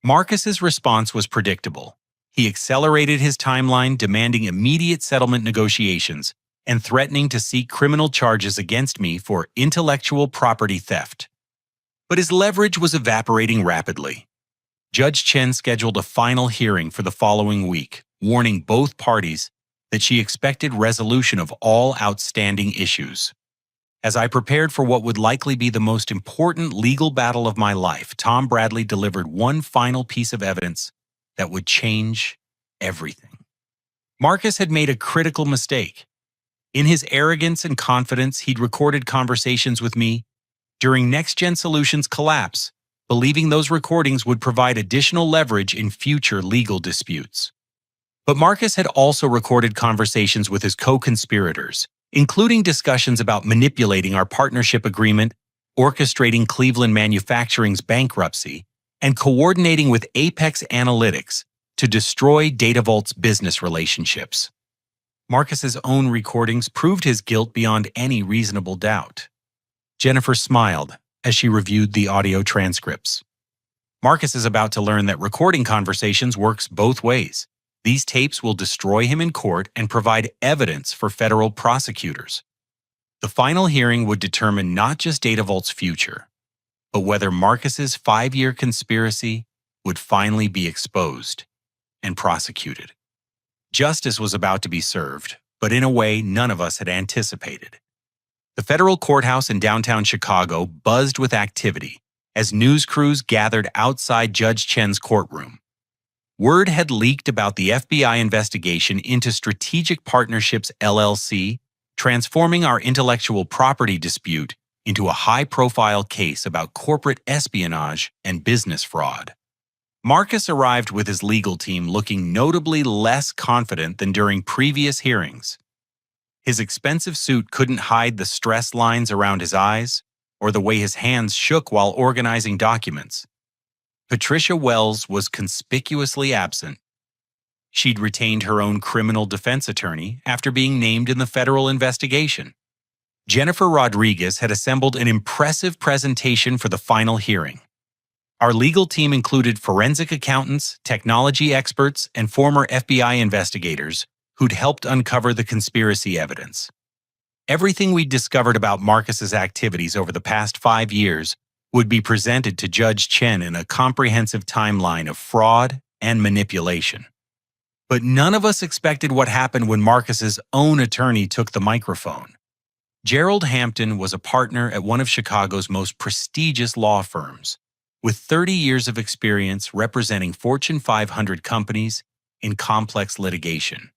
Marcus's response was predictable. He accelerated his timeline, demanding immediate settlement negotiations and threatening to seek criminal charges against me for intellectual property theft. But his leverage was evaporating rapidly. Judge Chen scheduled a final hearing for the following week, warning both parties that she expected resolution of all outstanding issues. As I prepared for what would likely be the most important legal battle of my life, Tom Bradley delivered one final piece of evidence that would change everything. Marcus had made a critical mistake. In his arrogance and confidence, he'd recorded conversations with me during Next Gen Solutions' collapse, believing those recordings would provide additional leverage in future legal disputes. But Marcus had also recorded conversations with his co-conspirators, including discussions about manipulating our partnership agreement, orchestrating Cleveland Manufacturing's bankruptcy, and coordinating with Apex Analytics to destroy DataVault's business relationships. Marcus's own recordings proved his guilt beyond any reasonable doubt. Jennifer smiled as she reviewed the audio transcripts. Marcus is about to learn that recording conversations works both ways. These tapes will destroy him in court and provide evidence for federal prosecutors. The final hearing would determine not just DataVault's future, but whether Marcus's 5-year conspiracy would finally be exposed and prosecuted. Justice was about to be served, but in a way none of us had anticipated. The federal courthouse in downtown Chicago buzzed with activity as news crews gathered outside Judge Chen's courtroom. Word had leaked about the FBI investigation into Strategic Partnerships LLC, transforming our intellectual property dispute into a high-profile case about corporate espionage and business fraud. Marcus arrived with his legal team looking notably less confident than during previous hearings. His expensive suit couldn't hide the stress lines around his eyes or the way his hands shook while organizing documents. Patricia Wells was conspicuously absent. She'd retained her own criminal defense attorney after being named in the federal investigation. Jennifer Rodriguez had assembled an impressive presentation for the final hearing. Our legal team included forensic accountants, technology experts, and former FBI investigators who'd helped uncover the conspiracy evidence. Everything we'd discovered about Marcus's activities over the past 5 years would be presented to Judge Chen in a comprehensive timeline of fraud and manipulation. But none of us expected what happened when Marcus's own attorney took the microphone. Gerald Hampton was a partner at one of Chicago's most prestigious law firms, with 30 years of experience representing Fortune 500 companies in complex litigation.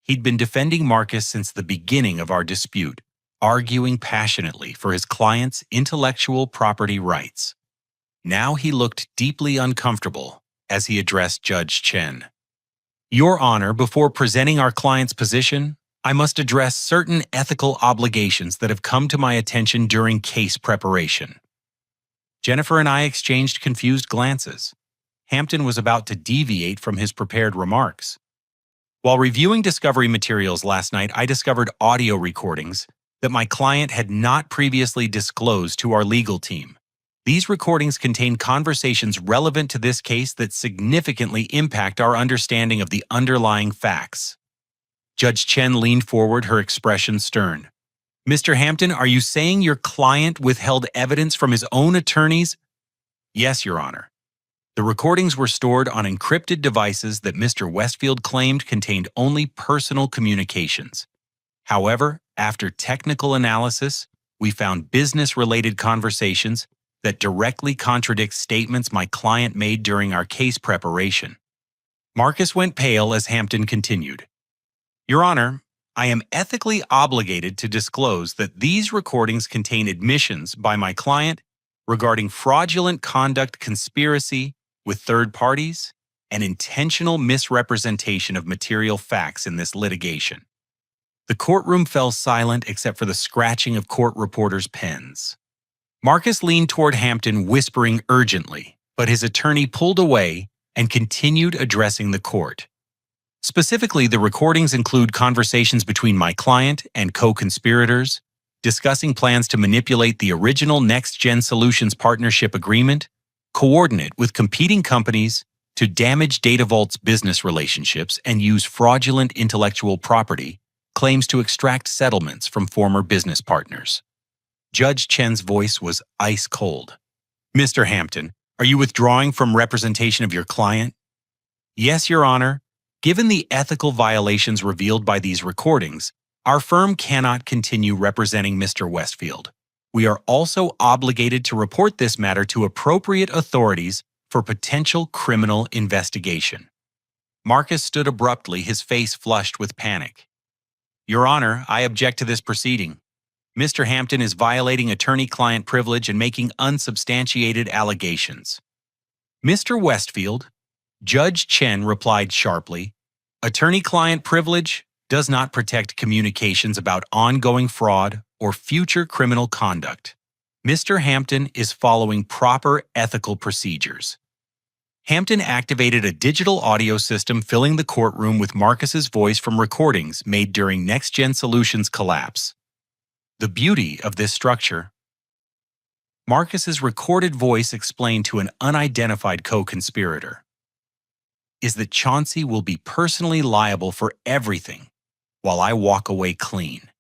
He'd been defending Marcus since the beginning of our dispute, arguing passionately for his client's intellectual property rights. Now he looked deeply uncomfortable as he addressed Judge Chen. "Your Honor, before presenting our client's position, I must address certain ethical obligations that have come to my attention during case preparation. Jennifer and I exchanged confused glances. Hampton was about to deviate from his prepared remarks. While reviewing discovery materials last night, I discovered audio recordings that my client had not previously disclosed to our legal team. These recordings contain conversations relevant to this case that significantly impact our understanding of the underlying facts. Judge Chen leaned forward, her expression stern. Mr. Hampton, are you saying your client withheld evidence from his own attorneys? Yes, Your Honor. The recordings were stored on encrypted devices that Mr. Westfield claimed contained only personal communications. However, after technical analysis, we found business-related conversations that directly contradict statements my client made during our case preparation. Marcus went pale as Hampton continued. Your Honor, I am ethically obligated to disclose that these recordings contain admissions by my client regarding fraudulent conduct, conspiracy with third parties, and intentional misrepresentation of material facts in this litigation. The courtroom fell silent except for the scratching of court reporters' pens. Marcus leaned toward Hampton, whispering urgently, but his attorney pulled away and continued addressing the court. Specifically, the recordings include conversations between my client and co-conspirators, discussing plans to manipulate the original Next Gen Solutions partnership agreement, coordinate with competing companies to damage DataVault's business relationships and use fraudulent intellectual property claims to extract settlements from former business partners. Judge Chen's voice was ice cold. Mr. Hampton, are you withdrawing from representation of your client? Yes, Your Honor. Given the ethical violations revealed by these recordings, our firm cannot continue representing Mr. Westfield. We are also obligated to report this matter to appropriate authorities for potential criminal investigation. Marcus stood abruptly, his face flushed with panic. Your Honor, I object to this proceeding. Mr. Hampton is violating attorney-client privilege and making unsubstantiated allegations. Mr. Westfield, Judge Chen replied sharply, attorney-client privilege does not protect communications about ongoing fraud or future criminal conduct. Mr. Hampton is following proper ethical procedures. Hampton activated a digital audio system filling the courtroom with Marcus's voice from recordings made during Next Gen Solutions' collapse. The beauty of this structure. Marcus's recorded voice explained to an unidentified co-conspirator is that Chauncey will be personally liable for everything while I walk away clean.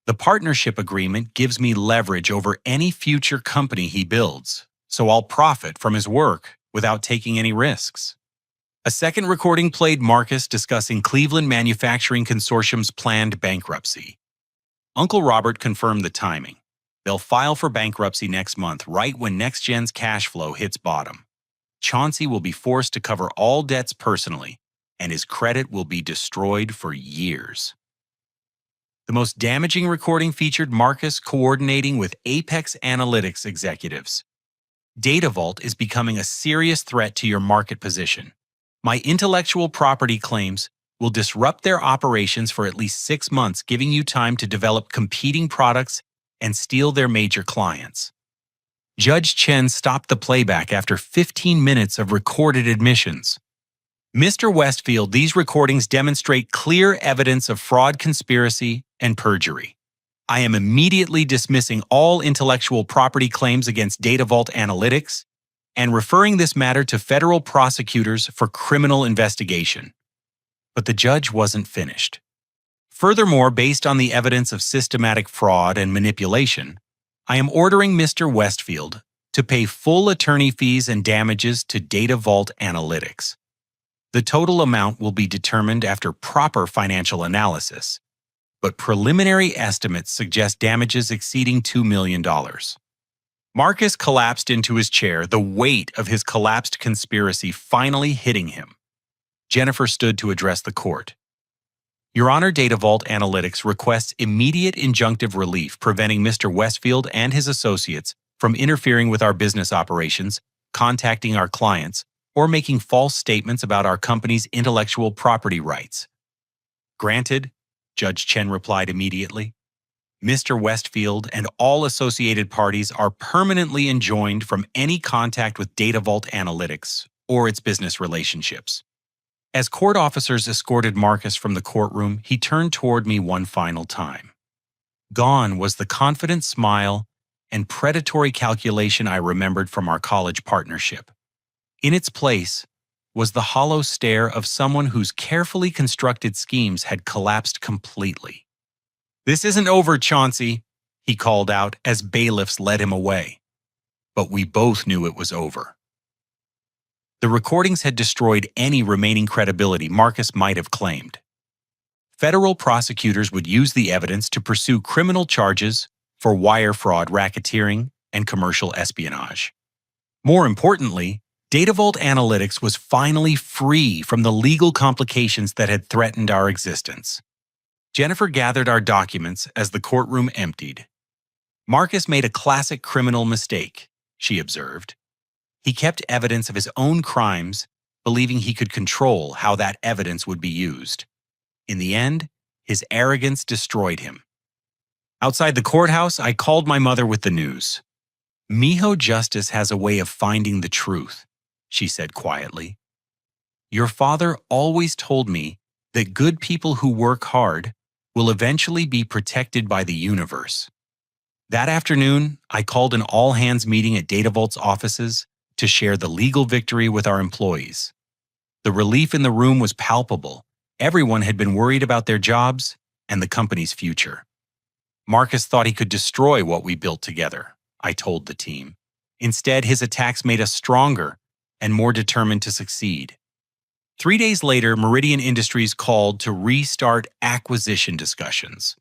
The partnership agreement gives me leverage over any future company he builds, so I'll profit from his work without taking any risks. A second recording played Marcus discussing Cleveland Manufacturing Consortium's planned bankruptcy. Uncle Robert confirmed the timing. They'll file for bankruptcy next month, right when NextGen's cash flow hits bottom. Chauncey will be forced to cover all debts personally, and his credit will be destroyed for years. The most damaging recording featured Marcus coordinating with Apex Analytics executives. DataVault is becoming a serious threat to your market position. My intellectual property claims will disrupt their operations for at least 6 months, giving you time to develop competing products and steal their major clients. Judge Chen stopped the playback after 15 minutes of recorded admissions. Mr. Westfield, these recordings demonstrate clear evidence of fraud, conspiracy, and perjury. I am immediately dismissing all intellectual property claims against DataVault Analytics and referring this matter to federal prosecutors for criminal investigation. But the judge wasn't finished. Furthermore, based on the evidence of systematic fraud and manipulation, I am ordering Mr. Westfield to pay full attorney fees and damages to DataVault Analytics. The total amount will be determined after proper financial analysis, but preliminary estimates suggest damages exceeding $2 million. Marcus collapsed into his chair, the weight of his collapsed conspiracy finally hitting him. Jennifer stood to address the court. Your Honor, DataVault Analytics requests immediate injunctive relief preventing Mr. Westfield and his associates from interfering with our business operations, contacting our clients, or making false statements about our company's intellectual property rights. Granted, Judge Chen replied immediately. Mr. Westfield and all associated parties are permanently enjoined from any contact with Data Vault Analytics or its business relationships. As court officers escorted Marcus from the courtroom, he turned toward me one final time. Gone was the confident smile and predatory calculation I remembered from our college partnership. In its place was the hollow stare of someone whose carefully constructed schemes had collapsed completely. "This isn't over, Chauncey," he called out as bailiffs led him away. But we both knew it was over. The recordings had destroyed any remaining credibility Marcus might have claimed. Federal prosecutors would use the evidence to pursue criminal charges for wire fraud, racketeering, and commercial espionage. More importantly, Data Vault Analytics was finally free from the legal complications that had threatened our existence. Jennifer gathered our documents as the courtroom emptied. "Marcus made a classic criminal mistake," she observed. "He kept evidence of his own crimes, believing he could control how that evidence would be used. In the end, his arrogance destroyed him." Outside the courthouse, I called my mother with the news. "Miho Justice has a way of finding the truth," she said quietly. "Your father always told me that good people who work hard will eventually be protected by the universe." That afternoon, I called an all-hands meeting at Data Vault's offices to share the legal victory with our employees. The relief in the room was palpable. Everyone had been worried about their jobs and the company's future. "Marcus thought he could destroy what we built together," I told the team. "Instead, his attacks made us stronger and more determined to succeed." 3 days later, Meridian Industries called to restart acquisition discussions.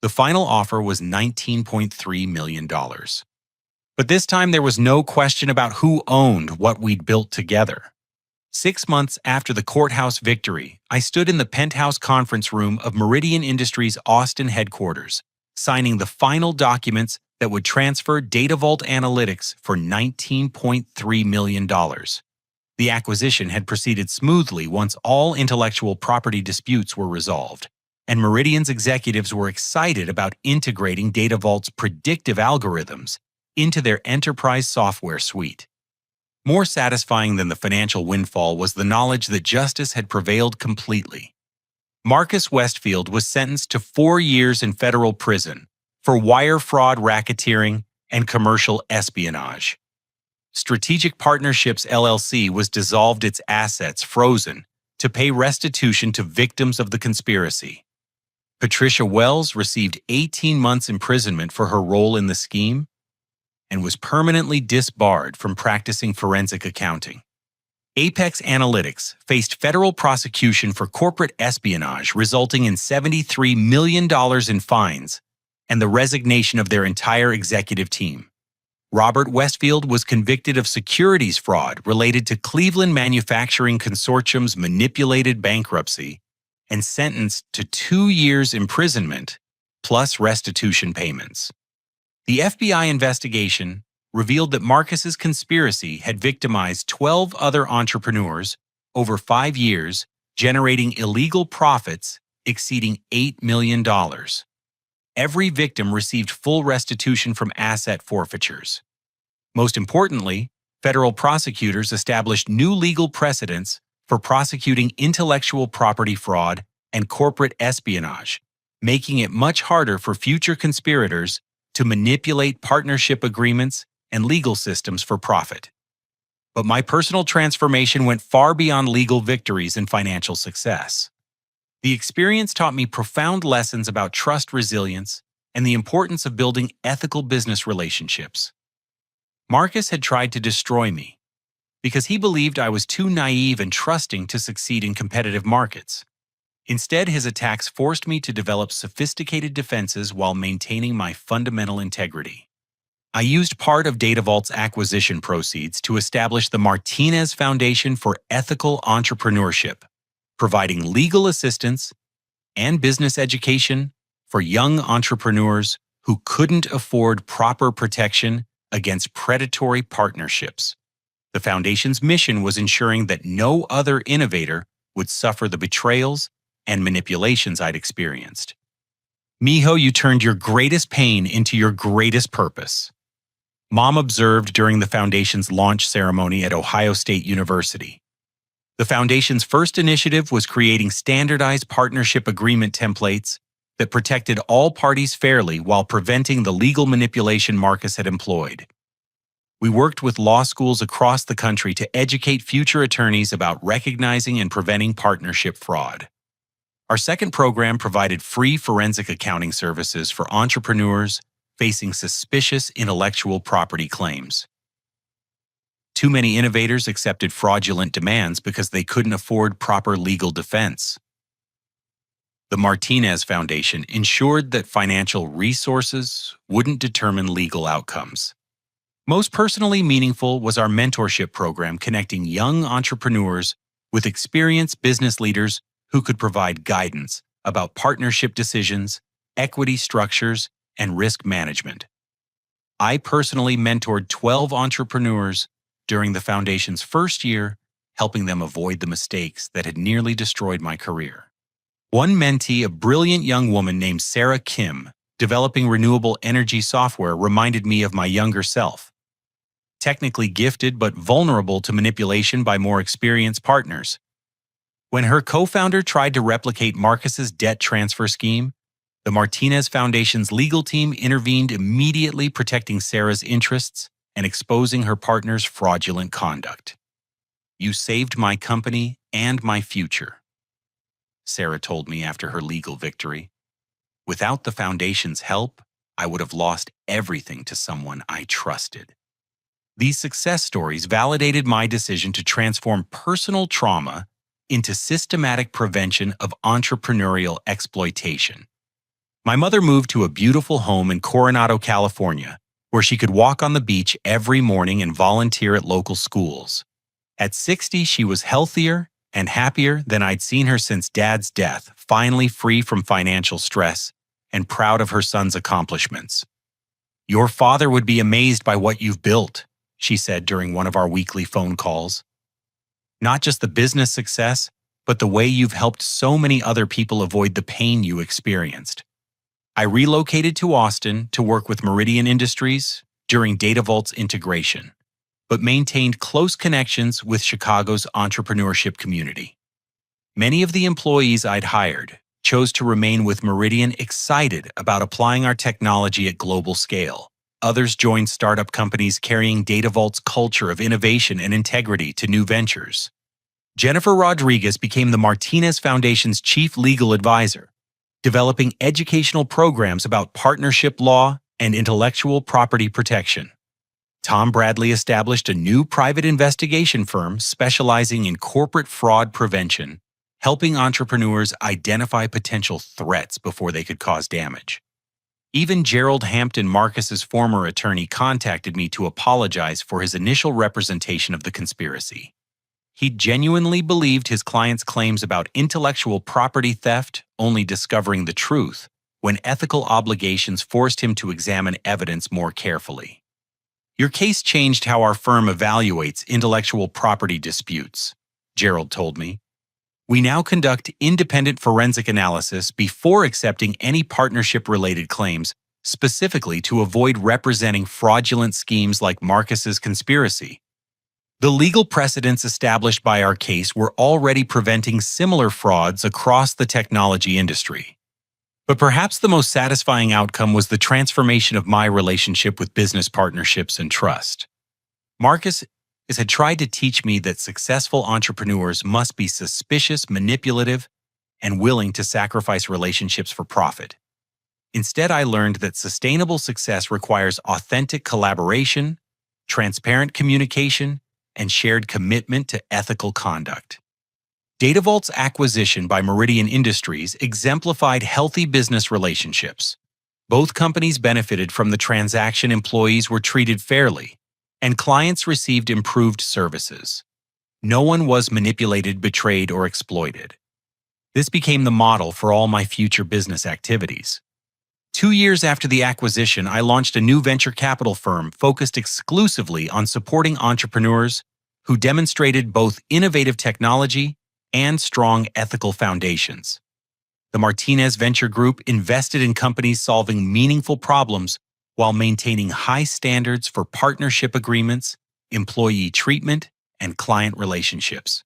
The final offer was $19.3 million. But this time there was no question about who owned what we'd built together. 6 months after the courthouse victory, I stood in the penthouse conference room of Meridian Industries' Austin headquarters, signing the final documents that would transfer Data Vault Analytics for $19.3 million. The acquisition had proceeded smoothly once all intellectual property disputes were resolved, and Meridian's executives were excited about integrating Data Vault's predictive algorithms into their enterprise software suite. More satisfying than the financial windfall was the knowledge that justice had prevailed completely. Marcus Westfield was sentenced to 4 years in federal prison for wire fraud, racketeering, and commercial espionage. Strategic Partnerships LLC was dissolved, its assets frozen to pay restitution to victims of the conspiracy. Patricia Wells received 18 months imprisonment for her role in the scheme and was permanently disbarred from practicing forensic accounting. Apex Analytics faced federal prosecution for corporate espionage, resulting in $73 million in fines and the resignation of their entire executive team. Robert Westfield was convicted of securities fraud related to Cleveland Manufacturing Consortium's manipulated bankruptcy and sentenced to 2 years imprisonment plus restitution payments. The FBI investigation revealed that Marcus's conspiracy had victimized 12 other entrepreneurs over 5 years, generating illegal profits exceeding $8 million. Every victim received full restitution from asset forfeitures. Most importantly, federal prosecutors established new legal precedents for prosecuting intellectual property fraud and corporate espionage, making it much harder for future conspirators to manipulate partnership agreements and legal systems for profit. But my personal transformation went far beyond legal victories and financial success. The experience taught me profound lessons about trust, resilience, and the importance of building ethical business relationships. Marcus had tried to destroy me because he believed I was too naive and trusting to succeed in competitive markets. Instead, his attacks forced me to develop sophisticated defenses while maintaining my fundamental integrity. I used part of Data Vault's acquisition proceeds to establish the Martinez Foundation for Ethical Entrepreneurship, providing legal assistance and business education for young entrepreneurs who couldn't afford proper protection against predatory partnerships. The foundation's mission was ensuring that no other innovator would suffer the betrayals and manipulations I'd experienced. Miho, you turned your greatest pain into your greatest purpose. Mom observed during the Foundation's launch ceremony at Ohio State University. The Foundation's first initiative was creating standardized partnership agreement templates that protected all parties fairly while preventing the legal manipulation Marcus had employed. We worked with law schools across the country to educate future attorneys about recognizing and preventing partnership fraud. Our second program provided free forensic accounting services for entrepreneurs facing suspicious intellectual property claims. Too many innovators accepted fraudulent demands because they couldn't afford proper legal defense. The Martinez Foundation ensured that financial resources wouldn't determine legal outcomes. Most personally meaningful was our mentorship program connecting young entrepreneurs with experienced business leaders who could provide guidance about partnership decisions, equity structures, and risk management. I personally mentored 12 entrepreneurs during the Foundation's first year, helping them avoid the mistakes that had nearly destroyed my career. One mentee, a brilliant young woman named Sarah Kim, developing renewable energy software, reminded me of my younger self. Technically gifted but vulnerable to manipulation by more experienced partners. When her co-founder tried to replicate Marcus's debt transfer scheme, the Martinez Foundation's legal team intervened immediately, protecting Sarah's interests and exposing her partner's fraudulent conduct. "You saved my company and my future," Sarah told me after her legal victory. "Without the Foundation's help, I would have lost everything to someone I trusted." These success stories validated my decision to transform personal trauma into systematic prevention of entrepreneurial exploitation. My mother moved to a beautiful home in Coronado, California, where she could walk on the beach every morning and volunteer at local schools. At 60, she was healthier and happier than I'd seen her since Dad's death, finally free from financial stress and proud of her son's accomplishments. "Your father would be amazed by what you've built," she said during one of our weekly phone calls. "Not just the business success, but the way you've helped so many other people avoid the pain you experienced." I relocated to Austin to work with Meridian Industries during DataVault's integration, but maintained close connections with Chicago's entrepreneurship community. Many of the employees I'd hired chose to remain with Meridian, excited about applying our technology at global scale. Others joined startup companies carrying DataVault's culture of innovation and integrity to new ventures. Jennifer Rodriguez became the Martinez Foundation's chief legal advisor, developing educational programs about partnership law and intellectual property protection. Tom Bradley established a new private investigation firm specializing in corporate fraud prevention, helping entrepreneurs identify potential threats before they could cause damage. Even Gerald Hampton, Marcus's former attorney, contacted me to apologize for his initial representation of the conspiracy. He genuinely believed his client's claims about intellectual property theft, only discovering the truth when ethical obligations forced him to examine evidence more carefully. "Your case changed how our firm evaluates intellectual property disputes," Gerald told me. "We now conduct independent forensic analysis before accepting any partnership-related claims, specifically to avoid representing fraudulent schemes like Marcus's conspiracy." The legal precedents established by our case were already preventing similar frauds across the technology industry. But perhaps the most satisfying outcome was the transformation of my relationship with business partnerships and trust. Marcus had tried to teach me that successful entrepreneurs must be suspicious, manipulative, and willing to sacrifice relationships for profit. Instead, I learned that sustainable success requires authentic collaboration, transparent communication, and shared commitment to ethical conduct. DataVault's acquisition by Meridian Industries exemplified healthy business relationships. Both companies benefited from the transaction, employees were treated fairly, and clients received improved services. No one was manipulated, betrayed, or exploited. This became the model for all my future business activities. 2 years after the acquisition, I launched a new venture capital firm focused exclusively on supporting entrepreneurs who demonstrated both innovative technology and strong ethical foundations. The Martinez Venture Group invested in companies solving meaningful problems while maintaining high standards for partnership agreements, employee treatment, and client relationships.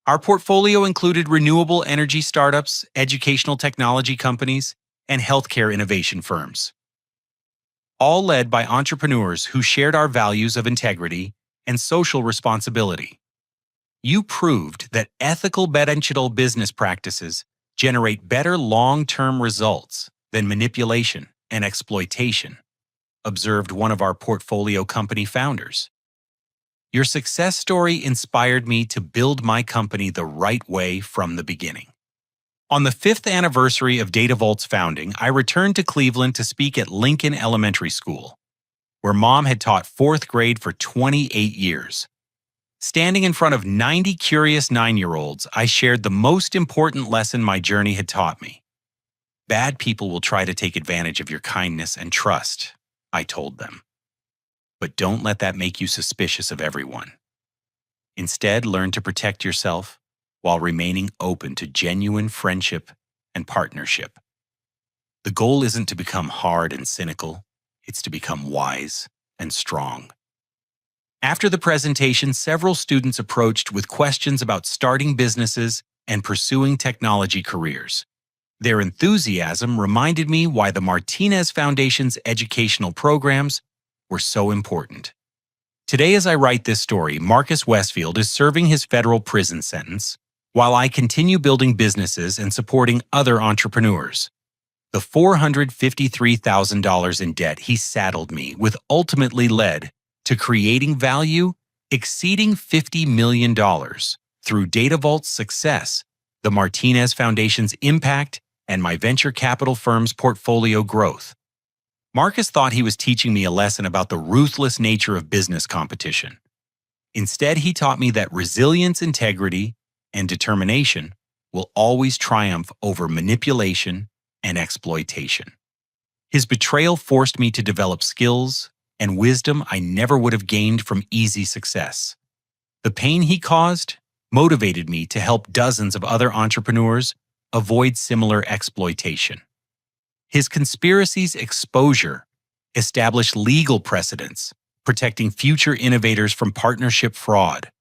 Our portfolio included renewable energy startups, educational technology companies, and healthcare innovation firms, all led by entrepreneurs who shared our values of integrity and social responsibility. You proved that ethical benchmark business practices generate better long-term results than manipulation and exploitation, observed one of our portfolio company founders. Your success story inspired me to build my company the right way from the beginning. On the 5th anniversary of DataVault's founding, I returned to Cleveland to speak at Lincoln Elementary School, where Mom had taught 4th grade for 28 years. Standing in front of 90 curious 9-year-olds, I shared the most important lesson my journey had taught me. Bad people will try to take advantage of your kindness and trust, I told them. But don't let that make you suspicious of everyone. Instead, learn to protect yourself while remaining open to genuine friendship and partnership. The goal isn't to become hard and cynical, it's to become wise and strong. After the presentation, several students approached with questions about starting businesses and pursuing technology careers. Their enthusiasm reminded me why the Martinez Foundation's educational programs were so important. Today, as I write this story, Marcus Westfield is serving his federal prison sentence, while I continue building businesses and supporting other entrepreneurs. The $453,000 in debt he saddled me with ultimately led to creating value exceeding $50 million through DataVault's success, the Martinez Foundation's impact, and my venture capital firm's portfolio growth. Marcus thought he was teaching me a lesson about the ruthless nature of business competition. Instead, he taught me that resilience, integrity, and determination will always triumph over manipulation and exploitation. His betrayal forced me to develop skills and wisdom I never would have gained from easy success. The pain he caused motivated me to help dozens of other entrepreneurs avoid similar exploitation. His conspiracy's exposure established legal precedents, protecting future innovators from partnership fraud.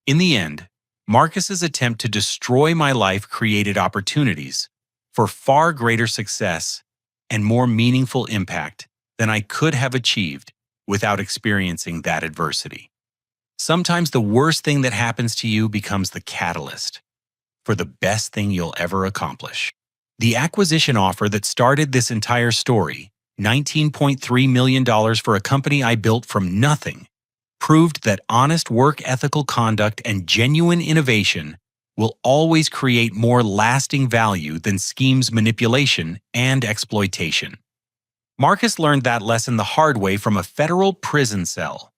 In the end, Marcus's attempt to destroy my life created opportunities for far greater success and more meaningful impact than I could have achieved without experiencing that adversity. Sometimes the worst thing that happens to you becomes the catalyst for the best thing you'll ever accomplish. The acquisition offer that started this entire story, $19.3 million for a company I built from nothing, proved that honest work ethical conduct and genuine innovation will always create more lasting value than schemes, manipulation, and exploitation. Marcus learned that lesson the hard way from a federal prison cell.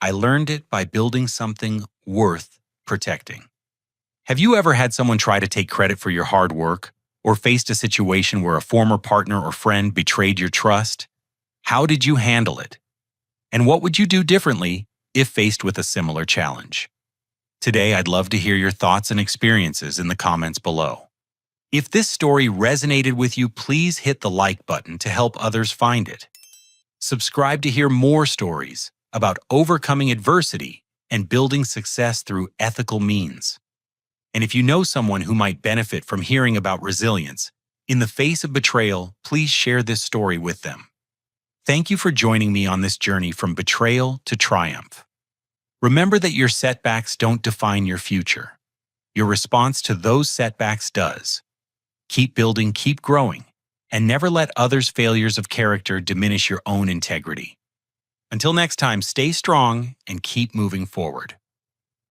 I learned it by building something worth protecting. Have you ever had someone try to take credit for your hard work, or faced a situation where a former partner or friend betrayed your trust? How did you handle it? And what would you do differently if faced with a similar challenge? Today, I'd love to hear your thoughts and experiences in the comments below. If this story resonated with you, please hit the like button to help others find it. Subscribe to hear more stories about overcoming adversity and building success through ethical means. And if you know someone who might benefit from hearing about resilience in the face of betrayal, please share this story with them. Thank you for joining me on this journey from betrayal to triumph. Remember that your setbacks don't define your future. Your response to those setbacks does. Keep building, keep growing, and never let others' failures of character diminish your own integrity. Until next time, stay strong and keep moving forward.